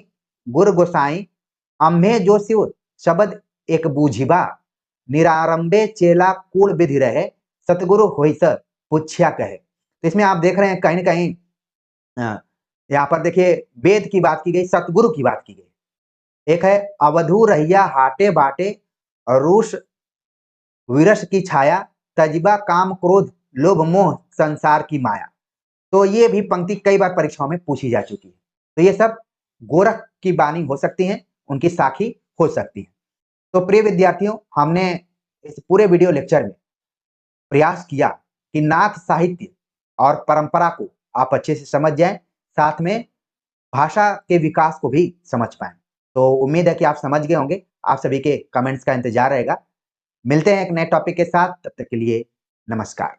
गुर गोसाई, अम्हे जो शिव शब्द एक बूझिबा, निरारंभे चेला कूल विधि रहे, सतगुरु होइस पुछ्या कहे। तो इसमें आप देख रहे हैं कहीं न कहीं यहाँ पर देखिए वेद की बात की गई, सतगुरु की बात की गई। एक है अवधू रहिया हाटे बाटे, रूष विरस की छाया, तजबा काम क्रोध लोभ मोह संसार की माया। तो ये भी पंक्ति कई बार परीक्षाओं में पूछी जा चुकी है। तो ये सब गोरख की बानी हो सकती है, उनकी साखी हो सकती है। तो प्रिय विद्यार्थियों, हमने इस पूरे वीडियो लेक्चर में प्रयास किया कि नाथ साहित्य और परंपरा को आप अच्छे से समझ जाएं, साथ में भाषा के विकास को भी समझ पाएं। तो उम्मीद है कि आप समझ गए होंगे। आप सभी के कमेंट्स का इंतजार रहेगा। मिलते हैं एक नए टॉपिक के साथ, तब तक के लिए नमस्कार।